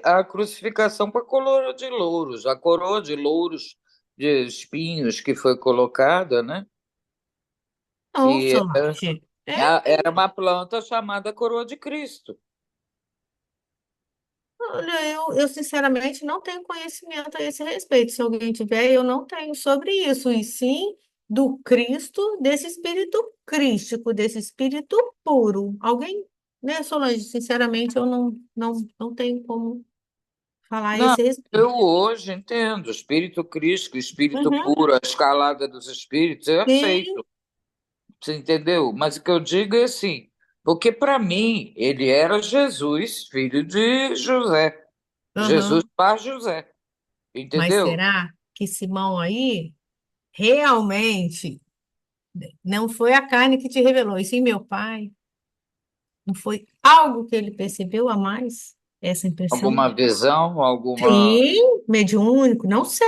a crucificação com a coroa de louros, a coroa de louros de espinhos que foi colocada, né? Não, Que Solange, era uma planta chamada coroa de Cristo. olha, eu sinceramente não tenho conhecimento a esse respeito. Se alguém tiver, eu não tenho sobre isso, e sim do Cristo, desse espírito crístico, desse espírito puro. Alguém, né, Solange? Sinceramente, eu não tenho como falar a Não, esse respeito. eu hoje entendo, espírito Cristo, espírito Uhum, puro, a escalada dos espíritos, eu sim, aceito, você entendeu? Mas o que eu digo é assim, porque para mim ele era Jesus, filho de José, Jesus aham. para José, Mas entendeu? será que Simão aí realmente não foi a carne que te revelou, e sim meu pai? Não foi algo que ele percebeu a mais, essa impressão? Alguma visão, alguma. Sim, mediúnico, não sei.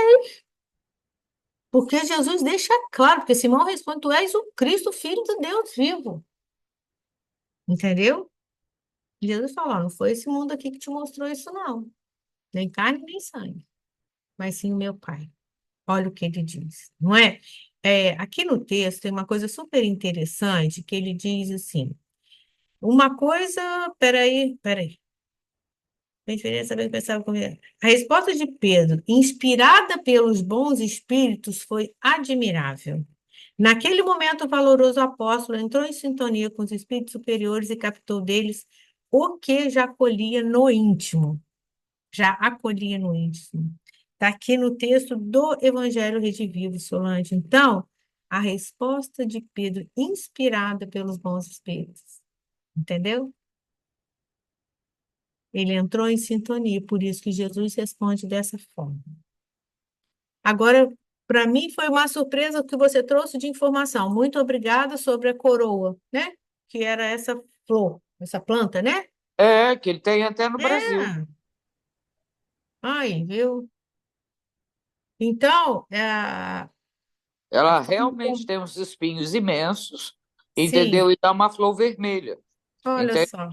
Porque Jesus deixa claro, porque Simão responde, tu és o Cristo, Filho de Deus vivo. Entendeu? Jesus falou, não foi esse mundo aqui que te mostrou isso, não. Nem carne, nem sangue. Mas sim o meu Pai. Olha o que ele diz, não é? Aqui no texto tem uma coisa super interessante, que ele diz assim, uma coisa, peraí. A diferença bem pensava comigo. A resposta de Pedro, inspirada pelos bons espíritos, foi admirável. Naquele momento, o valoroso apóstolo entrou em sintonia com os espíritos superiores e captou deles o que já acolhia no íntimo. Já acolhia no íntimo. Está aqui no texto do Evangelho Redivivo, Solange. Então, a resposta de Pedro, inspirada pelos bons espíritos. Entendeu? Ele entrou em sintonia, por isso que Jesus responde dessa forma. Agora, para mim, foi uma surpresa o que você trouxe de informação. Muito obrigada sobre a coroa, né? Que era essa flor, essa planta, né? Que ele tem até no Brasil. É. Aí, viu? Então, Ela realmente tem uns espinhos imensos, sim, entendeu? E dá uma flor vermelha, olha entende? só.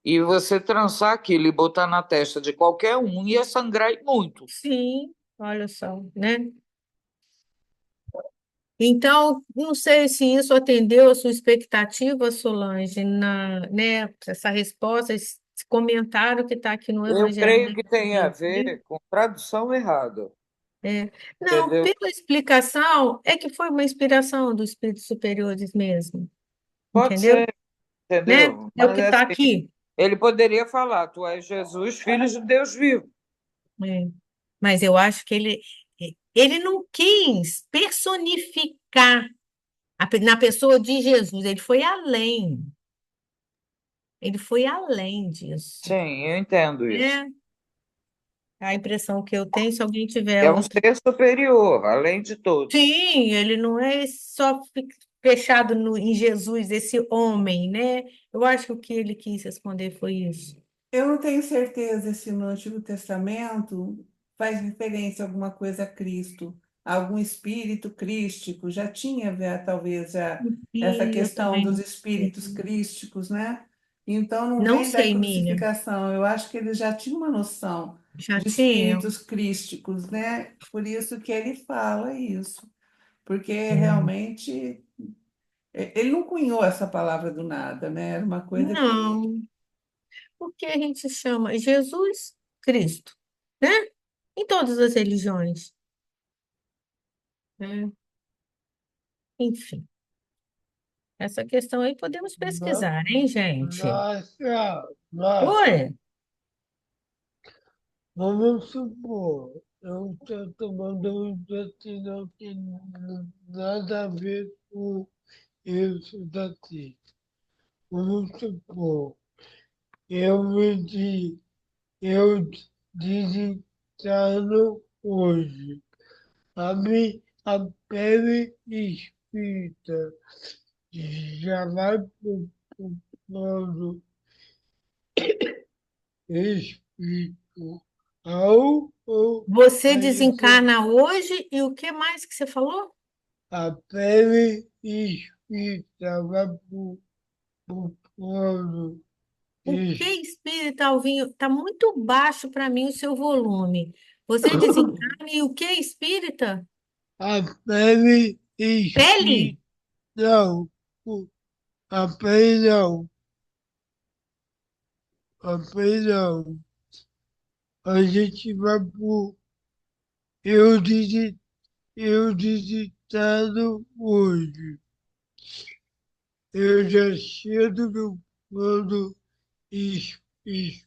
E você trançar aquilo e botar na testa de qualquer um ia sangrar e muito. Sim, olha só, né? Então, não sei se isso atendeu a sua expectativa, Solange, né, essa resposta, esse comentário que está aqui no Eu Evangelho creio de que tem a Pedro. ver com tradução errada, É. Não, entendeu? pela explicação, é que foi uma inspiração dos espíritos superiores mesmo, Pode entendeu? ser, Né? entendeu? É o Mas que está assim, aqui. ele poderia falar: Tu és Jesus, filho de Deus vivo. É. Mas eu acho que ele não quis personificar na pessoa de Jesus, ele foi além. Ele foi além disso, Sim, eu entendo isso. né? A impressão que eu tenho, se alguém tiver É um outro. ser superior, além de todos. Sim, ele não é só fechado em Jesus, esse homem, né? Eu acho que o que ele quis responder foi isso. Eu não tenho certeza se no Antigo Testamento faz referência a alguma coisa a Cristo, a algum espírito crístico. Já tinha, talvez, essa E eu questão também dos não sei. espíritos crísticos, né? Então, não Não vem da sei, Miriam. crucificação. Eu acho que ele já tinha uma noção Já de tinha? espíritos crísticos, né? Por isso que ele fala isso. Porque Hum. realmente ele não cunhou essa palavra do nada, né? Era uma coisa que Não, porque a gente chama Jesus Cristo, né? Em todas as religiões, né? Enfim, essa questão aí podemos No- pesquisar, hein, gente? nossa, Oi, vamos supor, eu estou tomando um intestino que nada a ver com isso daqui. Vamos supor, eu me di, eu digitando hoje, a pele espírita já vai para o plano espiritual ou você a gente desencarna hoje e o que mais que você falou? a pele espírita vai para o plano O que espírita, Alvinho? Está muito baixo para mim o seu volume. Você desencarna e o que espírita? a pele Pele? espírita, não, a pele não, a pele não. A gente vai pro eu, eu digitado hoje. Eu já cedo no plano espiritual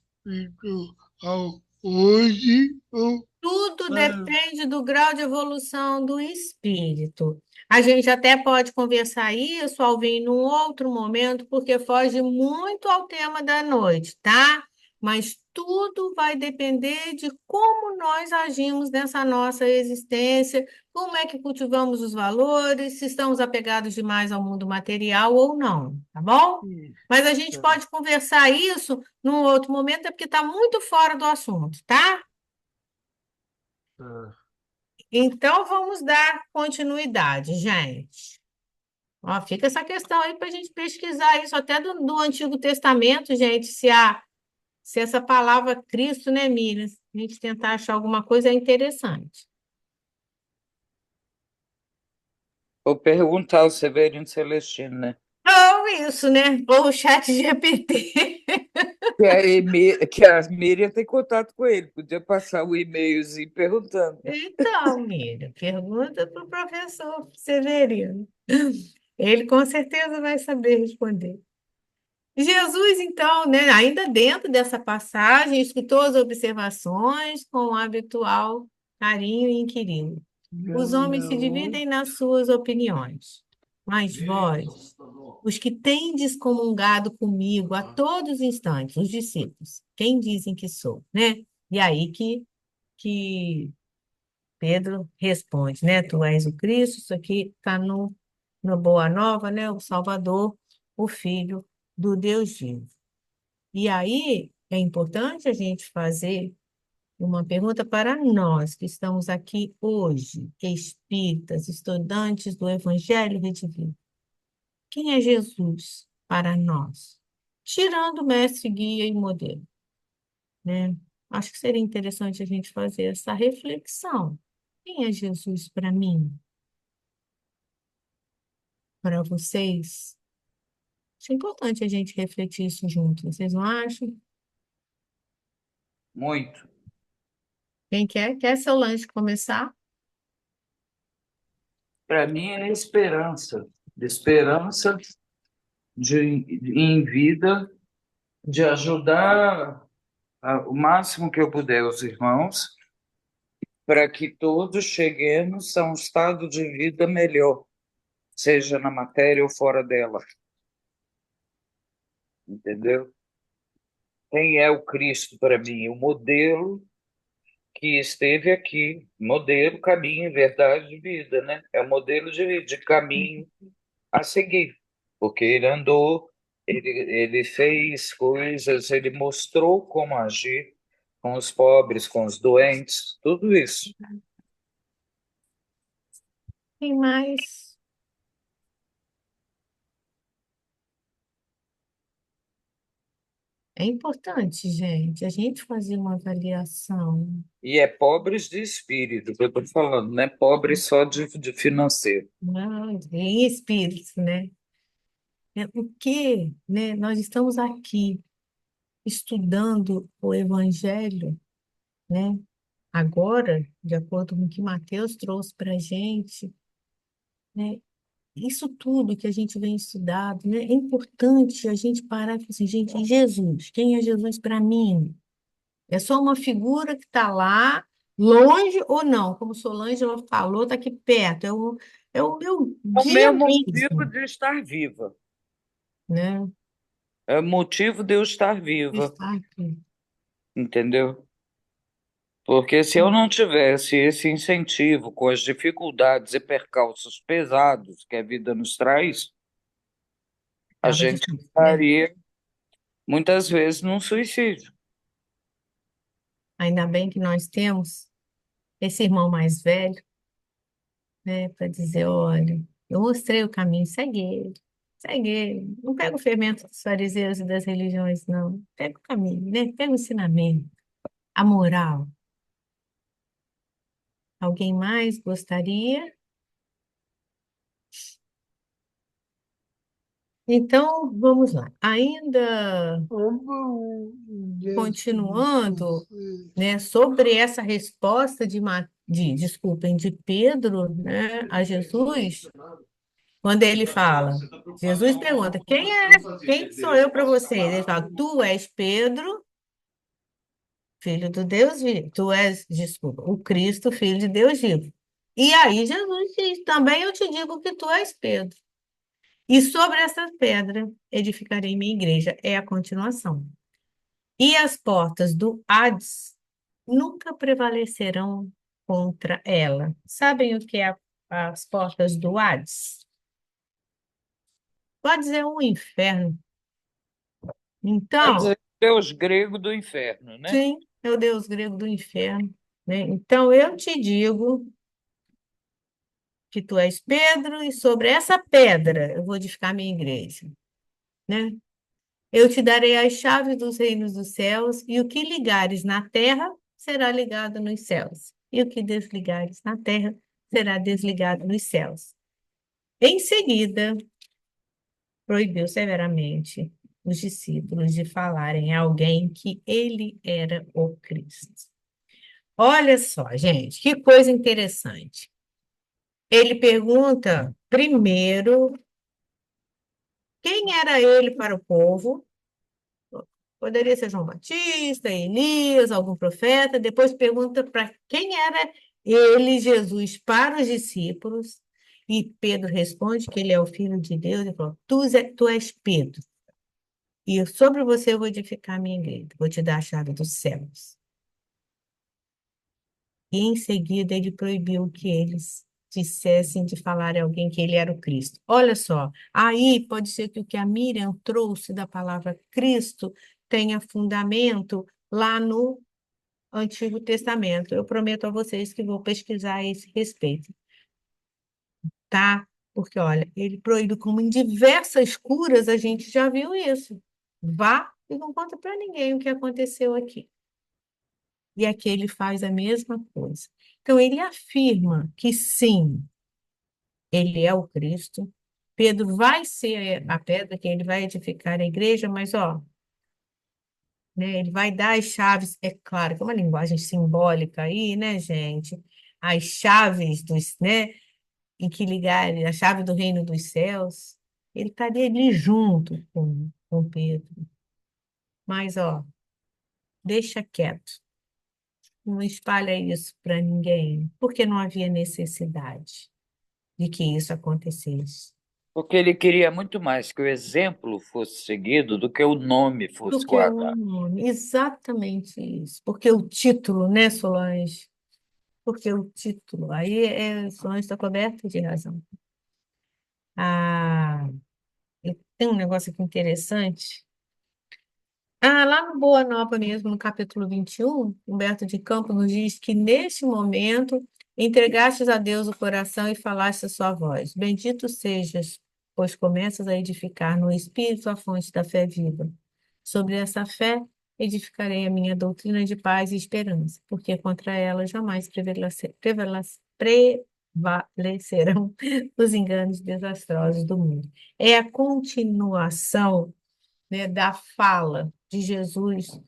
hoje ou Tudo ah, depende do grau de evolução do espírito. A gente até pode conversar isso, Alvin, num outro momento, porque foge muito ao tema da noite, tá? Mas tudo vai depender de como nós agimos nessa nossa existência, como é que cultivamos os valores, se estamos apegados demais ao mundo material ou não, tá bom? Mas a gente pode conversar isso num outro momento, é porque está muito fora do assunto, tá? ah, Então, vamos dar continuidade, gente. Ó, fica essa questão aí para a gente pesquisar isso até do Antigo Testamento, gente, se essa palavra Cristo, né, Miriam? Se a gente tentar achar alguma coisa é interessante. Vou perguntar ao Severino Celestino, né? Ou isso, né? Ou o chat GPT. Que a Miriam tem contato com ele. Podia passar o e-mailzinho perguntando. Então, Miriam, pergunta para o professor Severino. Ele com certeza vai saber responder. Jesus, então, né, ainda dentro dessa passagem, escutou as observações com o habitual carinho e inquiriu. Os homens se dividem nas suas opiniões, mas vós, os que tendes comungado comigo a todos os instantes, os discípulos, quem dizem que sou, né? E aí que Pedro responde, né? Tu és o Cristo, isso aqui está no Boa Nova, né? O Salvador, o Filho do Deus vivo. E aí é importante a gente fazer uma pergunta para nós que estamos aqui hoje, espíritas, estudantes do Evangelho Redivivo. Quem é Jesus para nós? Tirando o mestre, guia e modelo, né? Acho que seria interessante a gente fazer essa reflexão. Quem é Jesus para mim? Para vocês? Acho importante a gente refletir isso junto. Vocês não acham? Muito. Quem quer? Quer seu lanche começar? Para mim é esperança. Esperança em vida, de ajudar o máximo que eu puder os irmãos, para que todos cheguemos a um estado de vida melhor, seja na matéria ou fora dela. Entendeu? Quem é o Cristo para mim? O modelo que esteve aqui, modelo, caminho, verdade de vida, né? É o modelo de caminho a seguir, porque ele andou, ele fez coisas, ele mostrou como agir com os pobres, com os doentes, tudo isso. Quem mais? É importante, gente, a gente fazer uma avaliação. E é pobres de espírito, que eu estou falando, não é pobre só de financeiro. Em espírito, né? Porque, né, nós estamos aqui estudando o Evangelho, né? Agora, de acordo com o que Mateus trouxe para a gente, né? Isso tudo que a gente vem estudado, né? É importante a gente parar e falar assim, gente, e Jesus? Quem é Jesus para mim? É só uma figura que está lá, longe ou não? Como Solange falou, está aqui perto. É o meu É o guia meu motivo mesmo, de estar viva. né? É o motivo de eu estar viva, Está aqui. entendeu? Porque se eu não tivesse esse incentivo com as dificuldades e percalços pesados que a vida nos traz, a Estava gente difícil, né? estaria muitas vezes num suicídio. Ainda bem que nós temos esse irmão mais velho, né? Para dizer, olha, eu mostrei o caminho, segue ele. Segue ele. Não pega o fermento dos fariseus e das religiões, não. Pega o caminho, né? Pega o ensinamento, a moral. Alguém mais gostaria? Então, vamos lá. Ainda continuando, né, sobre essa resposta desculpem, de Pedro, né, a Jesus, quando ele fala, Jesus pergunta, quem sou eu para vocês? Ele fala, tu és Pedro, filho do Deus vivo. Tu és, desculpa, o Cristo, filho de Deus vivo. E aí Jesus diz, também eu te digo que tu és Pedro. E sobre essa pedra edificarei minha igreja. É a continuação. E as portas do Hades nunca prevalecerão contra ela. Sabem o que é as portas do Hades? Pode dizer um inferno. Quer Então, dizer, Deus grego do inferno, né? sim, é o deus grego do inferno, né? Então, eu te digo que tu és Pedro, e sobre essa pedra eu vou edificar minha igreja, né? Eu te darei as chaves dos reinos dos céus, e o que ligares na terra será ligado nos céus, e o que desligares na terra será desligado nos céus. Em seguida, proibiu severamente os discípulos de falarem a alguém que ele era o Cristo. Olha só, gente, que coisa interessante. Ele pergunta primeiro quem era ele para o povo. Poderia ser João Batista, Elias, algum profeta. Depois pergunta para quem era ele, Jesus, para os discípulos. E Pedro responde que ele é o Filho de Deus. Ele falou: tu és Pedro, e sobre você eu vou edificar a minha igreja, vou te dar a chave dos céus. E em seguida ele proibiu que eles dissessem de falar a alguém que ele era o Cristo. Olha só, aí pode ser que o que a Miriam trouxe da palavra Cristo tenha fundamento lá no Antigo Testamento. Eu prometo a vocês que vou pesquisar a esse respeito, tá? Porque, olha, ele proíbe, como em diversas curas a gente já viu isso. Vá e não conta para ninguém o que aconteceu aqui. E aqui ele faz a mesma coisa. Então, ele afirma que sim, ele é o Cristo. Pedro vai ser a pedra que ele vai edificar a igreja, mas, ó, né, ele vai dar as chaves, é claro que é uma linguagem simbólica aí, né, gente? As chaves dos, né, em que ligar a chave do reino dos céus. Ele estaria ali junto com Pedro. Mas, ó, deixa quieto. Não espalha isso para ninguém, porque não havia necessidade de que isso acontecesse. Porque ele queria muito mais que o exemplo fosse seguido do que o nome fosse Porque o guardado. nome, exatamente isso. Porque o título, né, Solange? Porque o título, aí Solange está coberta de razão. Ah, tem um negócio aqui interessante. Lá no Boa Nova mesmo, no capítulo 21, Humberto de Campos nos diz que neste momento entregastes a Deus o coração e falaste a sua voz. Bendito sejas, pois começas a edificar no Espírito a fonte da fé viva. Sobre essa fé edificarei a minha doutrina de paz e esperança, porque contra ela jamais prevalecerão os enganos desastrosos do mundo. É a continuação, né, da fala de Jesus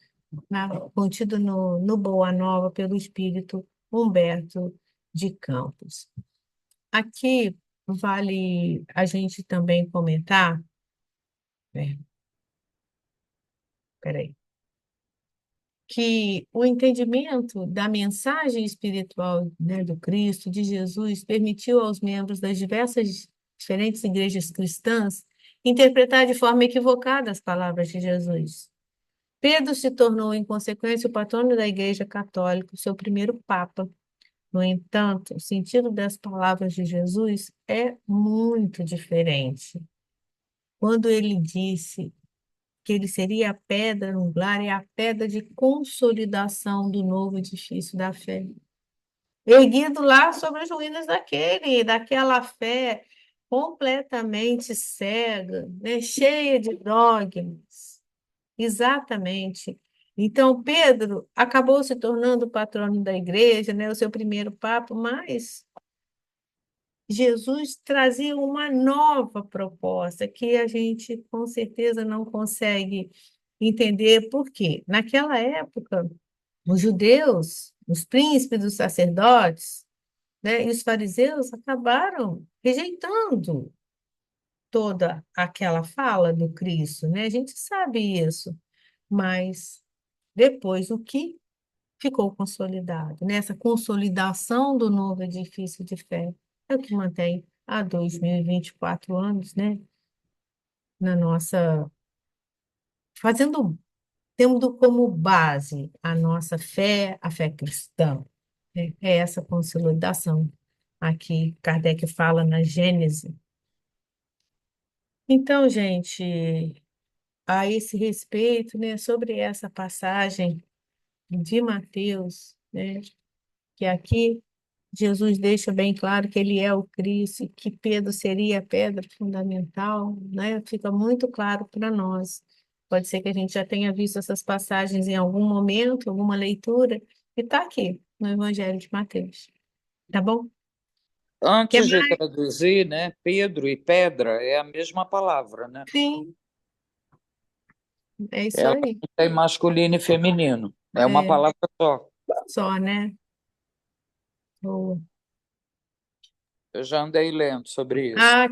contido no Boa Nova pelo Espírito Humberto de Campos. Aqui vale a gente também comentar, é, peraí, que o entendimento da mensagem espiritual, né, do Cristo, de Jesus, permitiu aos membros das diferentes igrejas cristãs interpretar de forma equivocada as palavras de Jesus. Pedro se tornou, em consequência, o patrono da Igreja Católica, seu primeiro papa. No entanto, o sentido das palavras de Jesus é muito diferente. Quando ele disse que ele seria a pedra angular, é a pedra de consolidação do novo edifício da fé, erguido lá sobre as ruínas daquela fé completamente cega, né, cheia de dogmas. Exatamente. Então, Pedro acabou se tornando o patrono da igreja, né, o seu primeiro papa, mas Jesus trazia uma nova proposta que a gente com certeza não consegue entender por quê. Naquela época, os judeus, os príncipes dos sacerdotes, né, e os fariseus acabaram rejeitando toda aquela fala do Cristo, né? A gente sabe isso, mas depois o que ficou consolidado, né? Essa consolidação do novo edifício de fé é o que mantém há 2024 anos, né? Na nossa, fazendo, tendo como base a nossa fé, a fé cristã, né? É essa consolidação. Aqui Kardec fala na Gênese. Então, gente, a esse respeito, né, sobre essa passagem de Mateus, né, que aqui Jesus deixa bem claro que ele é o Cristo, e que Pedro seria a pedra fundamental, né? Fica muito claro para nós. Pode ser que a gente já tenha visto essas passagens em algum momento, alguma leitura, e está aqui no Evangelho de Mateus. Tá bom? Que Antes de mais? traduzir, né, Pedro e pedra é a mesma palavra, né? Sim, é isso Ela aí. não tem masculino e feminino. É uma É, palavra só. só, né? Boa. Eu já andei lendo sobre isso. Ah,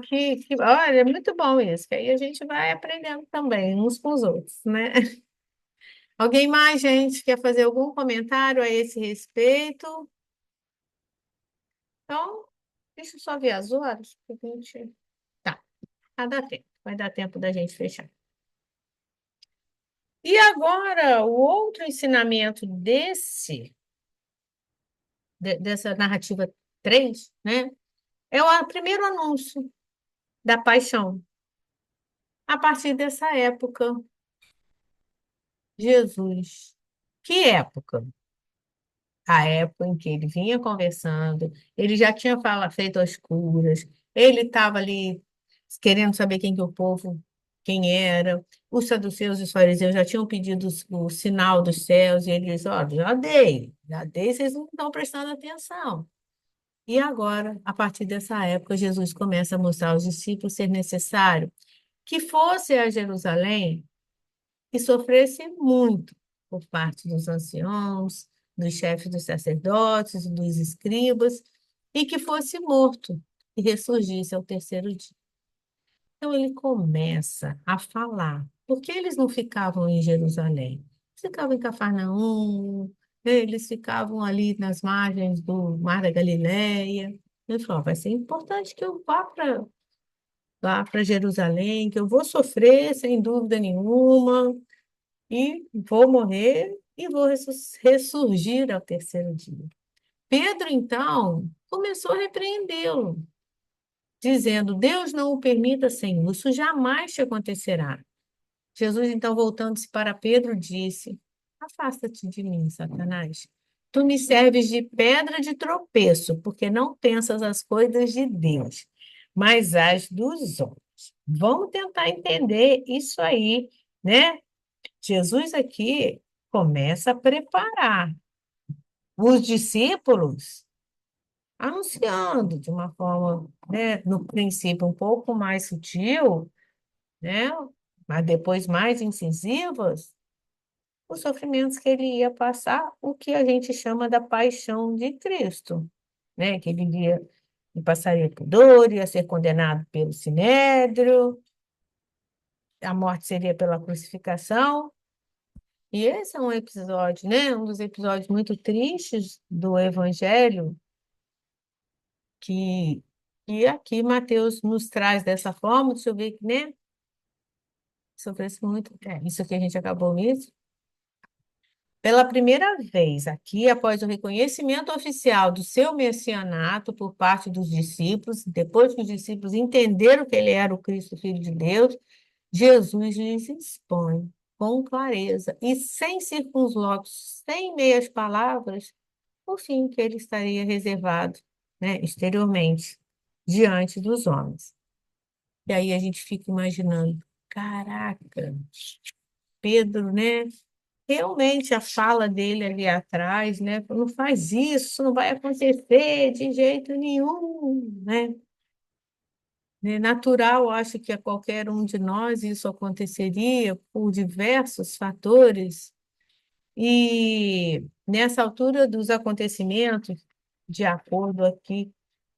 olha, é muito bom isso, que aí a gente vai aprendendo também, uns com os outros, né? Alguém mais, gente, quer fazer algum comentário a esse respeito? Então, deixa eu só ver as horas, porque a gente... Tá, vai dar tempo da gente fechar. E agora, o outro ensinamento dessa narrativa 3, né? É o primeiro anúncio da paixão. A partir dessa época, Jesus. Que época? A época em que ele vinha conversando, ele já tinha feito as curas, ele estava ali querendo saber quem que o povo, quem era. Os saduceus e os fariseus já tinham pedido o sinal dos céus, e ele disse, ó, já dei, vocês não estão prestando atenção. E agora, a partir dessa época, Jesus começa a mostrar aos discípulos ser necessário que fosse a Jerusalém e sofresse muito por parte dos anciãos, dos chefes dos sacerdotes, dos escribas, e que fosse morto e ressurgisse ao terceiro dia. Então ele começa a falar. Por que eles não ficavam em Jerusalém? Eles ficavam em Cafarnaum, eles ficavam ali nas margens do Mar da Galileia. Ele falou: vai ser importante que eu vá para Jerusalém, que eu vou sofrer sem dúvida nenhuma, e vou morrer e vou ressurgir ao terceiro dia. Pedro, então, começou a repreendê-lo, dizendo: Deus não o permita, Senhor, isso jamais te acontecerá. Jesus, então, voltando-se para Pedro, disse: Afasta-te de mim, Satanás. Tu me serves de pedra de tropeço, porque não pensas as coisas de Deus, mas as dos homens. Vamos tentar entender isso aí, né? Jesus aqui começa a preparar os discípulos, anunciando de uma forma, né, no princípio um pouco mais sutil, né, mas depois mais incisivas, os sofrimentos que ele ia passar, o que a gente chama da paixão de Cristo, né, que ele iria e passaria por dor, ia ser condenado pelo sinédrio, a morte seria pela crucificação. E esse é um episódio, né? Um dos episódios muito tristes do Evangelho que, que aqui Mateus nos traz dessa forma. Deixa eu ver, né? Sofresse muito. Isso que a gente acabou nisso. Pela primeira vez, aqui, após o reconhecimento oficial do seu messianato por parte dos discípulos, depois que os discípulos entenderam que ele era o Cristo, Filho de Deus, Jesus lhes expõe com clareza e sem circunlóquios, sem meias palavras, o fim que ele estaria reservado, né, exteriormente, diante dos homens. E aí a gente fica imaginando, caraca, Pedro, né? Realmente a fala dele ali atrás, né? Não faz isso, não vai acontecer de jeito nenhum, né? É natural, acho que a qualquer um de nós isso aconteceria por diversos fatores. E nessa altura dos acontecimentos, de acordo aqui,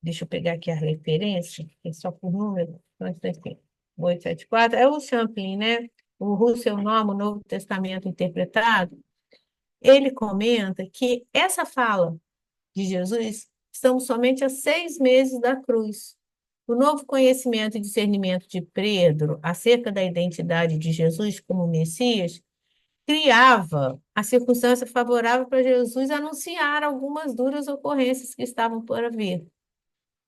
deixa eu pegar aqui a referência, que é só por número, nós temos aqui, 874, é o Champlin, né? O Russell Norman, o Novo Testamento Interpretado, ele comenta que essa fala de Jesus estamos somente a 6 meses da cruz. O novo conhecimento e discernimento de Pedro acerca da identidade de Jesus como Messias criava a circunstância favorável para Jesus anunciar algumas duras ocorrências que estavam por vir.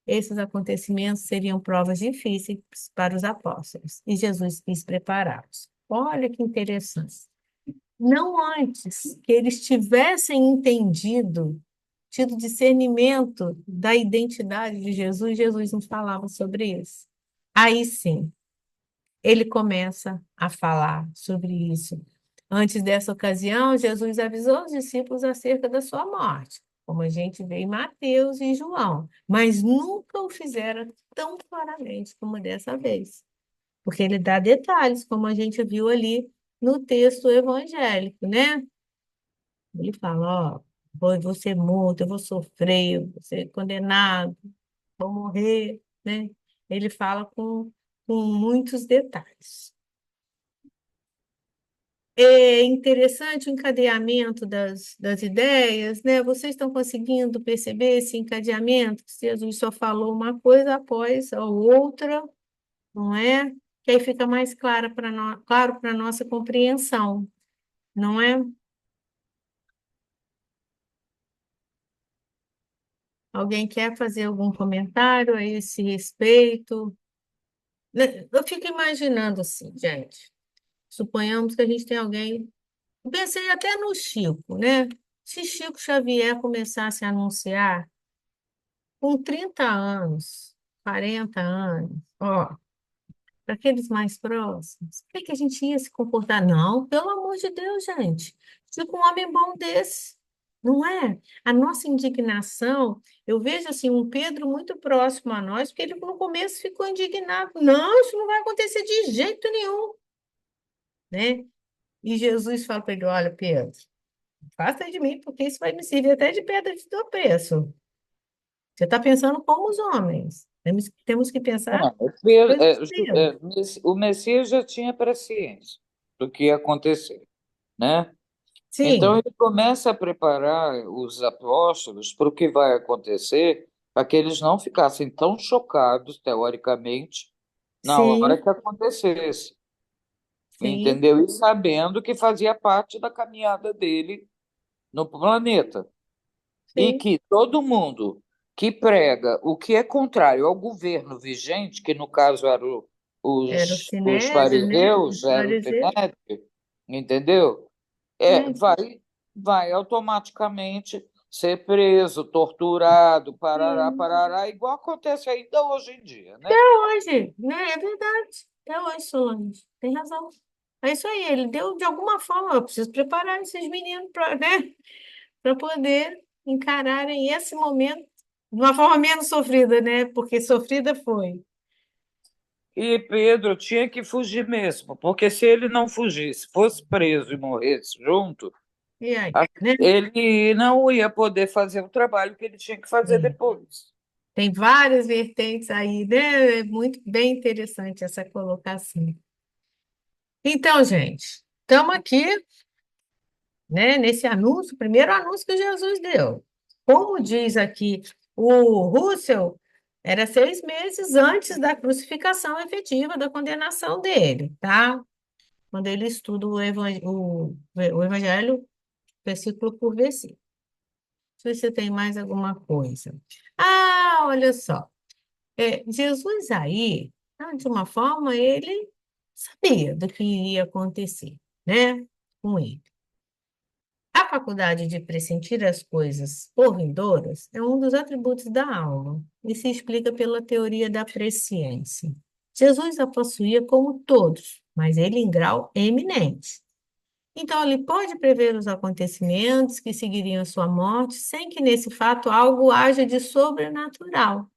Esses acontecimentos seriam provas difíceis para os apóstolos, e Jesus quis prepará-los. Olha que interessante. Não antes que eles tivessem entendido tido discernimento da identidade de Jesus, Jesus não falava sobre isso. Aí sim, ele começa a falar sobre isso. Antes dessa ocasião, Jesus avisou os discípulos acerca da sua morte, como a gente vê em Mateus e João, mas nunca o fizeram tão claramente como dessa vez, porque ele dá detalhes, como a gente viu ali no texto evangélico, né? Ele fala, ó, vou ser morto, eu vou sofrer, eu vou ser condenado, vou morrer, né? Ele fala com muitos detalhes. É interessante o encadeamento das ideias, né? Vocês estão conseguindo perceber esse encadeamento? Que Jesus só falou uma coisa após a outra, não é? Que aí fica mais claro para a nossa compreensão, não é? Alguém quer fazer algum comentário a esse respeito? Né, eu fico imaginando assim, gente. Suponhamos que a gente tem alguém. Eu pensei até no Chico, né? Se Chico Xavier começasse a anunciar com 30 anos, 40 anos, ó, para aqueles mais próximos, como é que a gente ia se comportar? Não, pelo amor de Deus, gente. Fica um homem bom desse, não é? A nossa indignação, eu vejo assim um Pedro muito próximo a nós, porque ele no começo ficou indignado. Não, isso não vai acontecer de jeito nenhum, né? E Jesus fala para ele: olha, Pedro, faça de mim, porque isso vai me servir até de pedra de tropeço. Você está pensando como os homens. Temos que pensar Não, Pedro, coisas de Deus. O Messias já tinha presciência do que ia acontecer, né? Então Sim, ele começa a preparar os apóstolos para o que vai acontecer, para que eles não ficassem tão chocados, teoricamente, na hora sim, que acontecesse, sim, entendeu? E sabendo que fazia parte da caminhada dele no planeta. E sim. que todo mundo que prega o que é contrário ao governo vigente, que no caso eram Era o os Sinédrio, né? fariseus, Os era o fariseus. Sinédrio, entendeu? É, Vai automaticamente ser preso, torturado, parará, sim. parará, igual acontece ainda hoje em dia, Até né? hoje, né? É verdade. Até hoje, Solange. Tem razão. É isso aí. Ele deu, de alguma forma, eu preciso preparar esses meninos para, né? Para poder encararem esse momento de uma forma menos sofrida, né? Porque sofrida foi. E Pedro tinha que fugir mesmo, porque se ele não fugisse, fosse preso e morresse junto, E aí, né? ele não ia poder fazer o trabalho que ele tinha que fazer É. depois. Tem várias vertentes aí, né? É muito bem interessante essa colocação. Então, gente, estamos aqui, né, nesse anúncio, primeiro anúncio que Jesus deu. Como diz aqui o Russell, era 6 meses antes da crucificação efetiva, da condenação dele, tá? Quando ele estuda o Evangelho, versículo por versículo. Não sei se você tem mais alguma coisa. Ah, olha só. Jesus aí, de uma forma, ele sabia do que iria acontecer, né, com ele. A faculdade de pressentir as coisas por vindouras é um dos atributos da alma e se explica pela teoria da presciência. Jesus a possuía como todos, mas ele em grau eminente. Então, ele pode prever os acontecimentos que seguiriam sua morte sem que nesse fato algo haja de sobrenatural,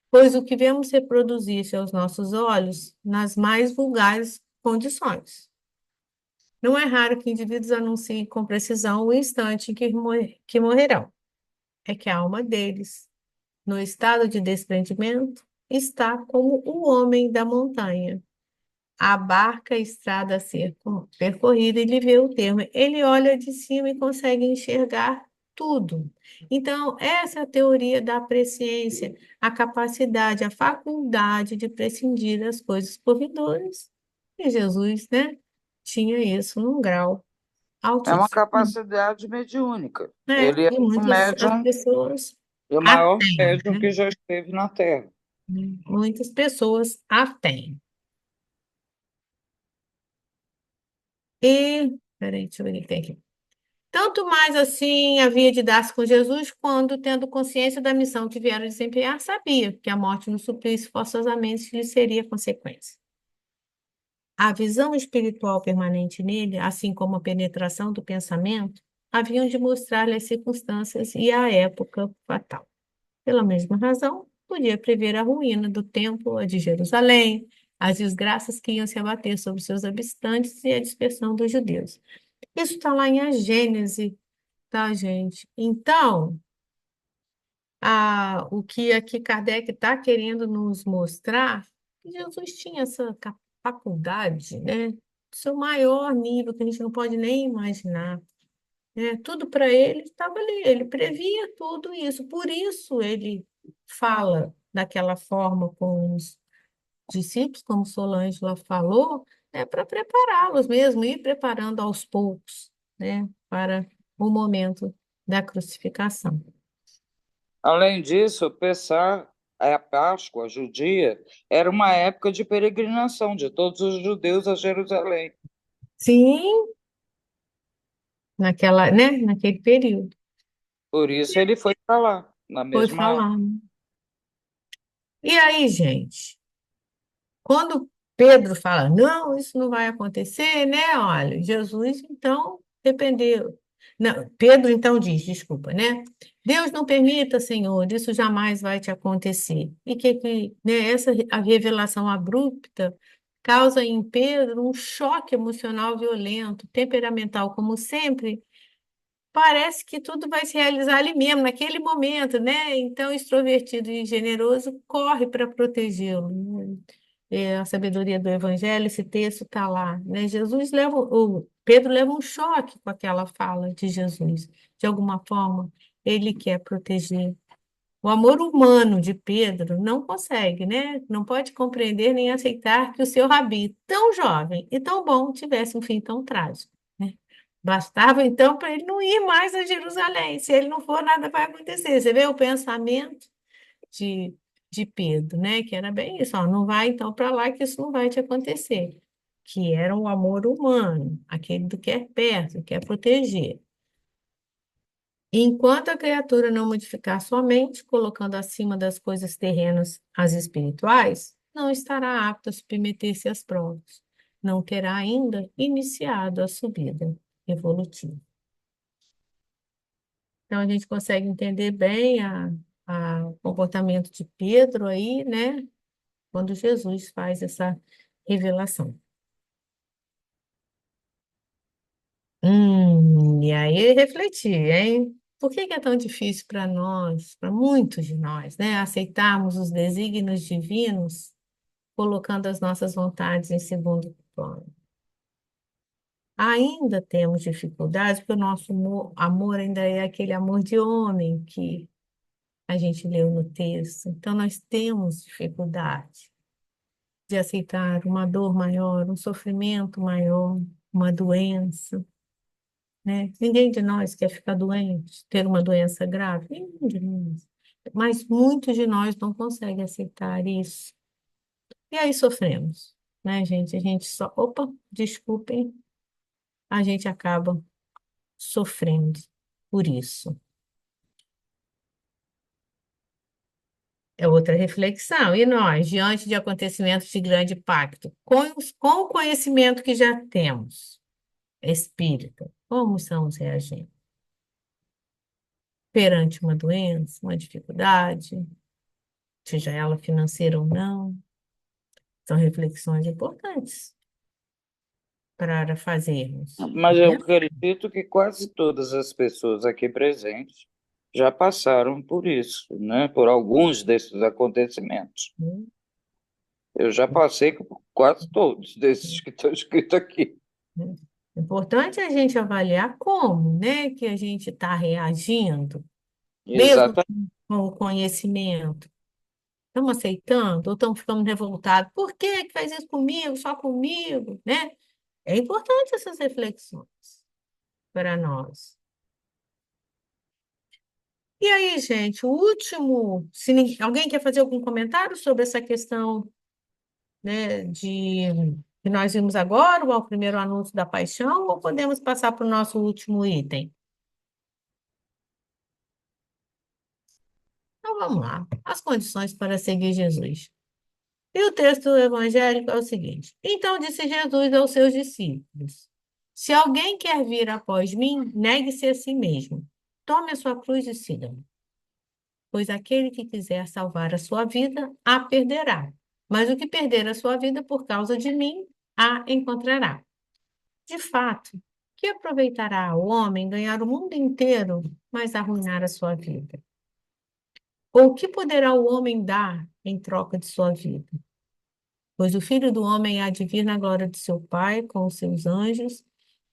pois o que vemos reproduzir-se aos nossos olhos nas mais vulgares condições. Não é raro que indivíduos anunciem com precisão o instante em que morrerão. É que a alma deles, no estado de desprendimento, está como o homem da montanha. Abarca a estrada a ser percorrida e lhe vê o termo. Ele olha de cima e consegue enxergar tudo. Então, essa é a teoria da presciência, a capacidade, a faculdade de prescindir das coisas por vindouras. E Jesus, né, tinha isso num grau É uma altíssimo. capacidade mediúnica. É, Ele é e o muitas as médium, pessoas o a maior têm, médium né? que já esteve na Terra. Muitas pessoas a têm. E, peraí, deixa eu ver o que tem aqui. Tanto mais assim havia de dar-se com Jesus, quando, tendo consciência da missão que vieram desempenhar, sabia que a morte no suplício forçosamente lhe seria consequência. A visão espiritual permanente nele, assim como a penetração do pensamento, haviam de mostrar-lhe as circunstâncias e a época fatal. Pela mesma razão, podia prever a ruína do templo, a de Jerusalém, as desgraças que iam se abater sobre seus habitantes e a dispersão dos judeus. Isso está lá em A Gênese, tá, gente? Então, o que aqui Kardec está querendo nos mostrar, que Jesus tinha essa faculdade, né? Seu maior nível, que a gente não pode nem imaginar, né? Tudo para ele estava ali, ele previa tudo isso, por isso ele fala daquela forma com os discípulos, como Solângela falou, é para prepará-los mesmo, ir preparando aos poucos, né? Para o momento da crucificação. Além disso, Pessah, a Páscoa judia, era uma época de peregrinação de todos os judeus a Jerusalém. Sim, naquela, né? Naquele período. Por isso ele foi para lá, na Foi mesma época. falar, né? E aí, gente? Quando Pedro fala, não, isso não vai acontecer, né? Olha, Jesus então dependeu. Não, Pedro então diz, desculpa, né? Deus não permita, Senhor, isso jamais vai te acontecer. E né, a revelação abrupta causa em Pedro um choque emocional violento, temperamental, como sempre. Parece que tudo vai se realizar ali mesmo, naquele momento, né? Então, extrovertido e generoso corre para protegê-lo, né? A sabedoria do Evangelho, esse texto está lá, né? Pedro leva um choque com aquela fala de Jesus. De alguma forma, ele quer proteger. O amor humano de Pedro não consegue, né? Não pode compreender nem aceitar que o seu rabi, tão jovem e tão bom, tivesse um fim tão trágico, né? Bastava então para ele não ir mais a Jerusalém. Se ele não for, nada vai acontecer. Você vê o pensamento de, de Pedro, né? Que era bem isso, ó, não vai então para lá que isso não vai te acontecer. Que era o amor humano, aquele do que é perto, que quer proteger. Enquanto a criatura não modificar sua mente, colocando acima das coisas terrenas as espirituais, não estará apta a submeter-se às provas. Não terá ainda iniciado a subida evolutiva. Então, a gente consegue entender bem o comportamento de Pedro aí, né? Quando Jesus faz essa revelação. E aí refletir, hein? Por que que é tão difícil para nós, para muitos de nós, né, aceitarmos os desígnios divinos, colocando as nossas vontades em segundo plano? Ainda temos dificuldades, porque o nosso amor ainda é aquele amor de homem que a gente leu no texto. Então, nós temos dificuldade de aceitar uma dor maior, um sofrimento maior, uma doença, né? Ninguém de nós quer ficar doente, ter uma doença grave, nenhum de nós. Mas muitos de nós não conseguem aceitar isso. E aí sofremos, né, gente? A gente só, opa, desculpem, a gente acaba sofrendo por isso. É outra reflexão. E nós, diante de acontecimentos de grande impacto, com o conhecimento que já temos, espírita, como estamos reagindo? Perante uma doença, uma dificuldade, seja ela financeira ou não, são reflexões importantes para fazermos, Mas eu né? acredito que quase todas as pessoas aqui presentes já passaram por isso, né? Por alguns desses acontecimentos. Eu já passei por quase todos desses que estão escritos aqui. Importante é a gente avaliar como, né, que a gente está reagindo, mesmo Exatamente. com o conhecimento. Estamos aceitando ou estamos ficando revoltados? Por que que faz isso comigo, só comigo, né? É importante essas reflexões para nós. E aí, gente, o último, se alguém quer fazer algum comentário sobre essa questão, né, que nós vimos agora, o primeiro anúncio da paixão, ou podemos passar para o nosso último item? Vamos lá, as condições para seguir Jesus. E o texto evangélico é o seguinte: Então disse Jesus aos seus discípulos: Se alguém quer vir após mim, negue-se a si mesmo. Tome a sua cruz e siga-me. Pois aquele que quiser salvar a sua vida, a perderá. Mas o que perder a sua vida por causa de mim, a encontrará. De fato, que aproveitará o homem ganhar o mundo inteiro, mas arruinar a sua vida? Ou que poderá o homem dar em troca de sua vida? Pois o Filho do Homem há de vir na glória de seu Pai com os seus anjos,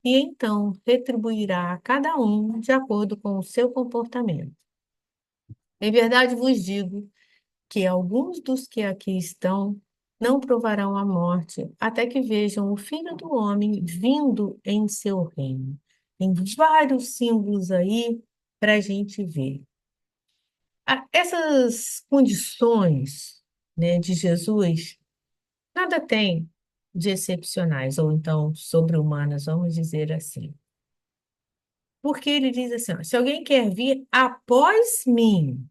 e então retribuirá a cada um de acordo com o seu comportamento. Em verdade vos digo que alguns dos que aqui estão não provarão a morte até que vejam o Filho do Homem vindo em seu reino. Tem vários símbolos aí para a gente ver. Essas condições, né, de Jesus nada tem de excepcionais, ou então sobre-humanas, vamos dizer assim. Porque ele diz assim, ó, se alguém quer vir após mim,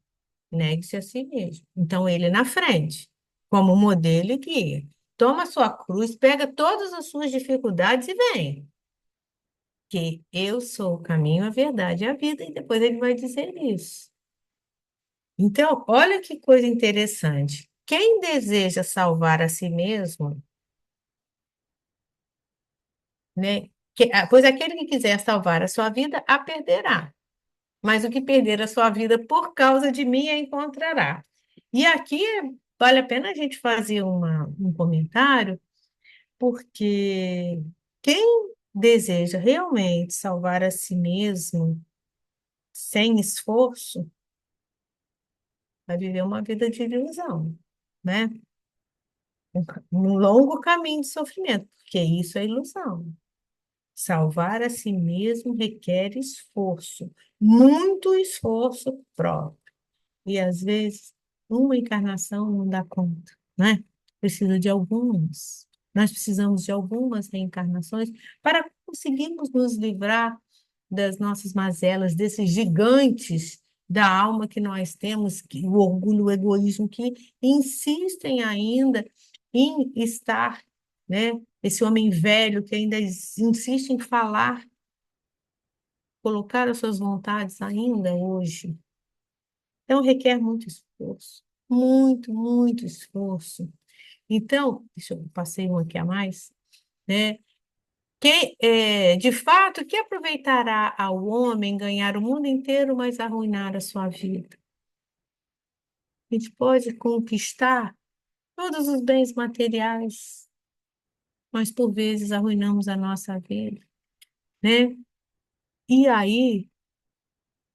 negue-se a si mesmo. Então, ele na frente, como modelo e guia. Toma a sua cruz, pega todas as suas dificuldades e vem. Que eu sou o caminho, a verdade e a vida. E depois ele vai dizer isso. Então, olha que coisa interessante. Quem deseja salvar a si mesmo, né? Pois aquele que quiser salvar a sua vida, a perderá. Mas o que perder a sua vida por causa de mim, a encontrará. E aqui vale a pena a gente fazer um comentário, porque quem deseja realmente salvar a si mesmo sem esforço, vai viver uma vida de ilusão, né? Um longo caminho de sofrimento, porque isso é ilusão. Salvar a si mesmo requer esforço, muito esforço próprio. E às vezes uma encarnação não dá conta, né? Precisa de algumas. Nós precisamos de algumas reencarnações para conseguirmos nos livrar das nossas mazelas, desses gigantes da alma que nós temos, o orgulho, o egoísmo, que insistem ainda em estar, né? Esse homem velho que ainda insiste em falar, colocar as suas vontades ainda hoje. Então, requer muito esforço, muito, muito esforço. Então, deixa eu passei um aqui a mais, né? De fato, que aproveitará ao homem ganhar o mundo inteiro, mas arruinar a sua vida? A gente pode conquistar todos os bens materiais, mas por vezes arruinamos a nossa vida, né? E aí,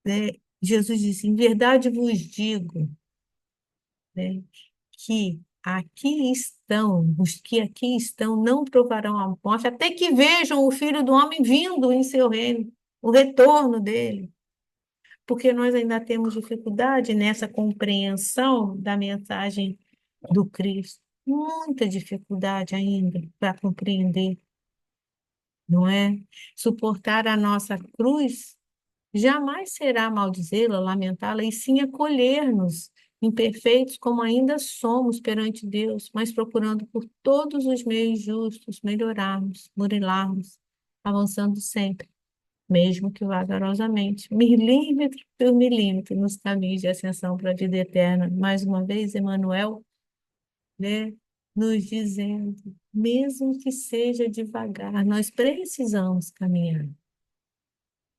né, Jesus disse, em verdade vos digo, né, que aqui estão, os que aqui estão não provarão a morte, até que vejam o Filho do Homem vindo em seu reino, o retorno dele. Porque nós ainda temos dificuldade nessa compreensão da mensagem do Cristo. Muita dificuldade ainda para compreender, não é? Suportar a nossa cruz jamais será maldizê-la, lamentá-la, e sim acolher-nos, imperfeitos como ainda somos perante Deus, mas procurando por todos os meios justos melhorarmos, murilarmos, avançando sempre, mesmo que vagarosamente, milímetro por milímetro, nos caminhos de ascensão para a vida eterna. Mais uma vez, Emmanuel, né, nos dizendo, mesmo que seja devagar, nós precisamos caminhar,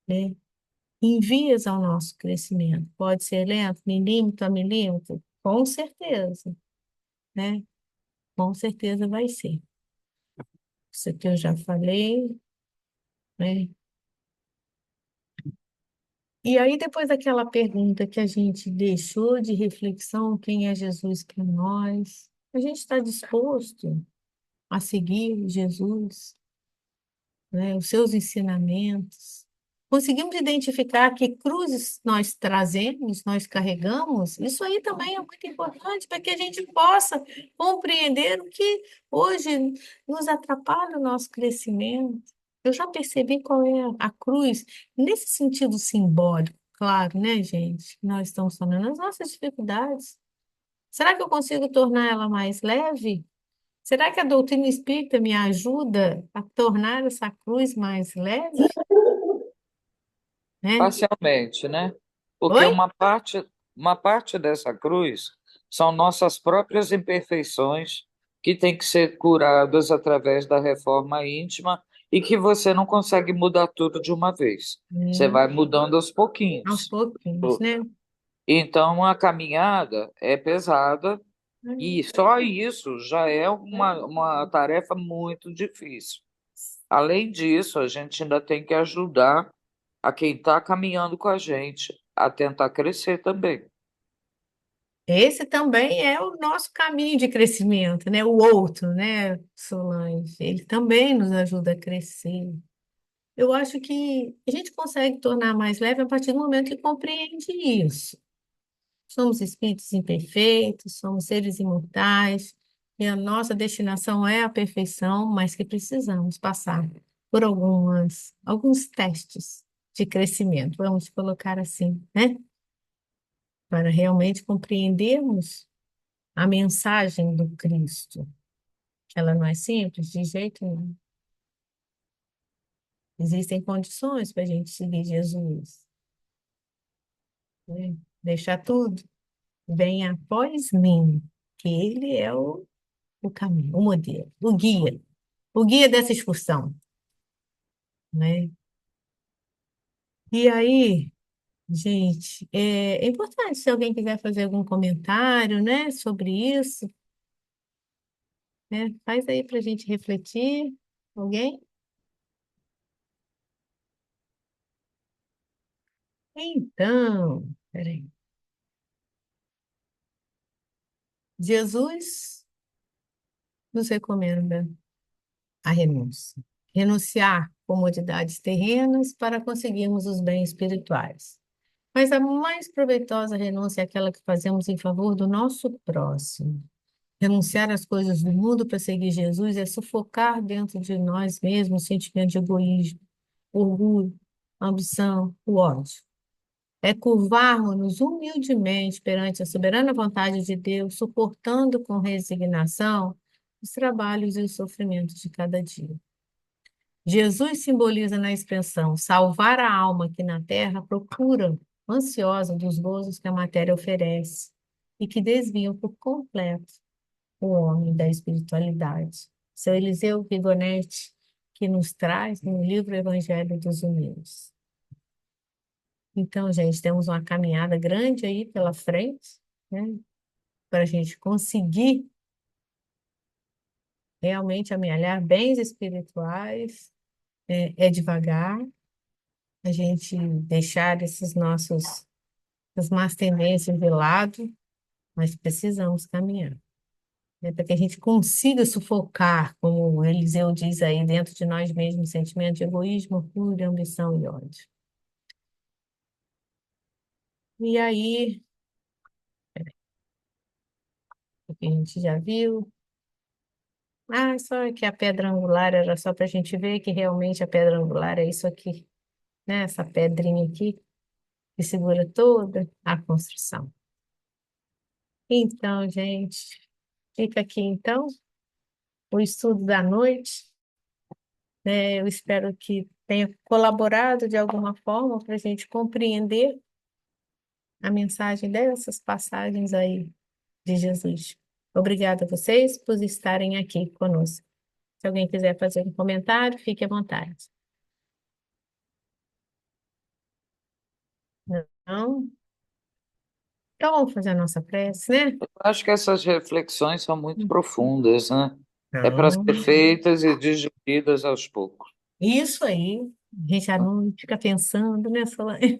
né? Em vias ao nosso crescimento. Pode ser lento, milímetro a milímetro? Com certeza, né? Com certeza vai ser. Isso aqui eu já falei, né? E aí, depois daquela pergunta que a gente deixou de reflexão, quem é Jesus para nós? A gente está disposto a seguir Jesus, né? Os seus ensinamentos? Conseguimos identificar que cruzes nós trazemos, nós carregamos? Isso aí também é muito importante para que a gente possa compreender o que hoje nos atrapalha o nosso crescimento. Eu já percebi qual é a cruz nesse sentido simbólico. claro, né, gente? Nós estamos falando as nossas dificuldades. Será que eu consigo tornar ela mais leve? Será que a doutrina espírita me ajuda a tornar essa cruz mais leve, né? Parcialmente, né? Porque Oi? uma parte dessa cruz são nossas próprias imperfeições que têm que ser curadas através da reforma íntima e que você não consegue mudar tudo de uma vez. Você É, vai mudando aos aos pouquinhos. pouquinhos, né? Então a caminhada é pesada É. e só isso já é uma tarefa muito difícil. Além disso, a gente ainda tem que ajudar a quem está caminhando com a gente a tentar crescer também. Esse também é o nosso caminho de crescimento, né? O outro, né, Solange? Ele também nos ajuda a crescer. Eu acho que a gente consegue tornar mais leve a partir do momento que compreende isso. Somos espíritos imperfeitos, somos seres imortais, e a nossa destinação é a perfeição, mas que precisamos passar por alguns testes de crescimento, vamos colocar assim, né? Para realmente compreendermos a mensagem do Cristo. Ela não é simples de jeito nenhum. Existem condições para a gente seguir Jesus, né? Deixar tudo. Venha após mim, que ele é o caminho, o modelo, o guia dessa excursão, né? E aí, gente, é importante se alguém quiser fazer algum comentário, né, sobre isso, né? Faz aí para a gente refletir. Alguém? Então, peraí. Jesus nos recomenda a renúncia. Renunciar comodidades terrenas para conseguirmos os bens espirituais. Mas a mais proveitosa renúncia é aquela que fazemos em favor do nosso próximo. Renunciar às coisas do mundo para seguir Jesus é sufocar dentro de nós mesmos o sentimento de egoísmo, orgulho, ambição, o ódio. É curvarmos-nos humildemente perante a soberana vontade de Deus, suportando com resignação os trabalhos e os sofrimentos de cada dia. Jesus simboliza na expressão salvar a alma que na terra procura, ansiosa dos gozos que a matéria oferece e que desviam por completo o homem da espiritualidade. Seu Eliseu Vigonetti, que nos traz no livro Evangelho dos Humildes. Então, gente, temos uma caminhada grande aí pela frente, né, para a gente conseguir realmente amealhar bens espirituais. É devagar, a gente deixar as más tendências de lado, mas precisamos caminhar, né, para que a gente consiga sufocar, como o Eliseu diz aí, dentro de nós mesmos, sentimento de egoísmo, orgulho, ambição e ódio. E aí, o que a gente já viu, só que a pedra angular era só para a gente ver que realmente a pedra angular é isso aqui, né? Essa pedrinha aqui que segura toda a construção. Então, gente, fica aqui então o estudo da noite, né? Eu espero que tenha colaborado de alguma forma para a gente compreender a mensagem dessas passagens aí de Jesus. Obrigada a vocês por estarem aqui conosco. Se alguém quiser fazer um comentário, fique à vontade. Não? Então, vamos fazer a nossa prece, né? Eu acho que essas reflexões são muito profundas, né? É para Então, ser feitas e digeridas aos poucos. isso aí. A gente já não fica pensando, né, Solange?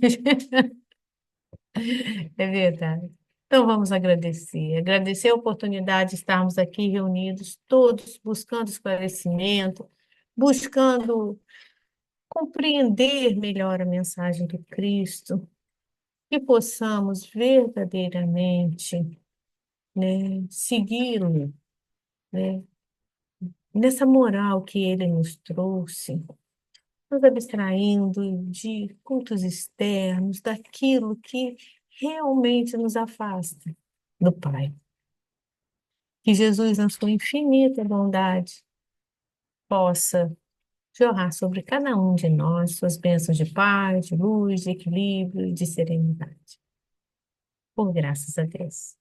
É verdade. Então, vamos agradecer. Agradecer a oportunidade de estarmos aqui reunidos, todos buscando esclarecimento, buscando compreender melhor a mensagem do Cristo, que possamos verdadeiramente, né, segui-lo, né, nessa moral que ele nos trouxe, nos abstraindo de cultos externos, daquilo que realmente nos afasta do Pai. Que Jesus, na sua infinita bondade, possa jorrar sobre cada um de nós suas bênçãos de paz, de luz, de equilíbrio e de serenidade. Por graças a Deus.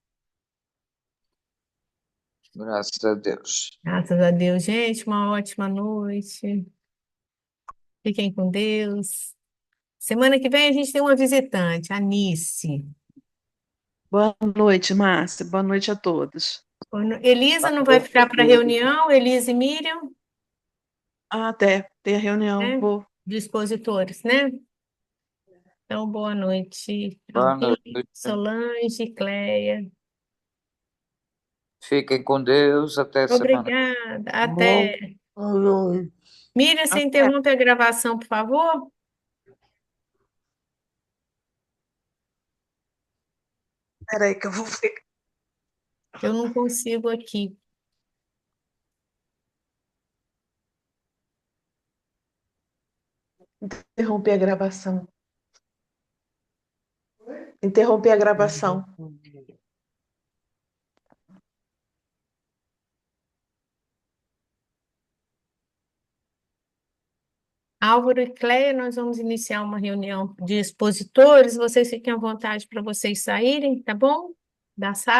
Graças a Deus. Graças a Deus, gente, uma ótima noite. Fiquem com Deus. Semana que vem a gente tem uma visitante, a Nice. Boa noite, Márcia. Boa noite a todos. Elisa não vai ficar para a reunião, Elisa e Miriam, Ah, até tem a reunião. né? Vou. De expositores, né? Então, boa noite, Boa Alvin, noite. Solange, Cleia. Fiquem com Deus. Até semana. Obrigada. Bom, Até. boa noite. Miriam, você interrompe a gravação, por favor? Espera aí que eu vou ver. Eu não consigo aqui. Interromper a gravação. Interromper a gravação. Álvaro e Cleia, nós vamos iniciar uma reunião de expositores. Vocês fiquem à vontade para vocês saírem, tá bom? Da sala.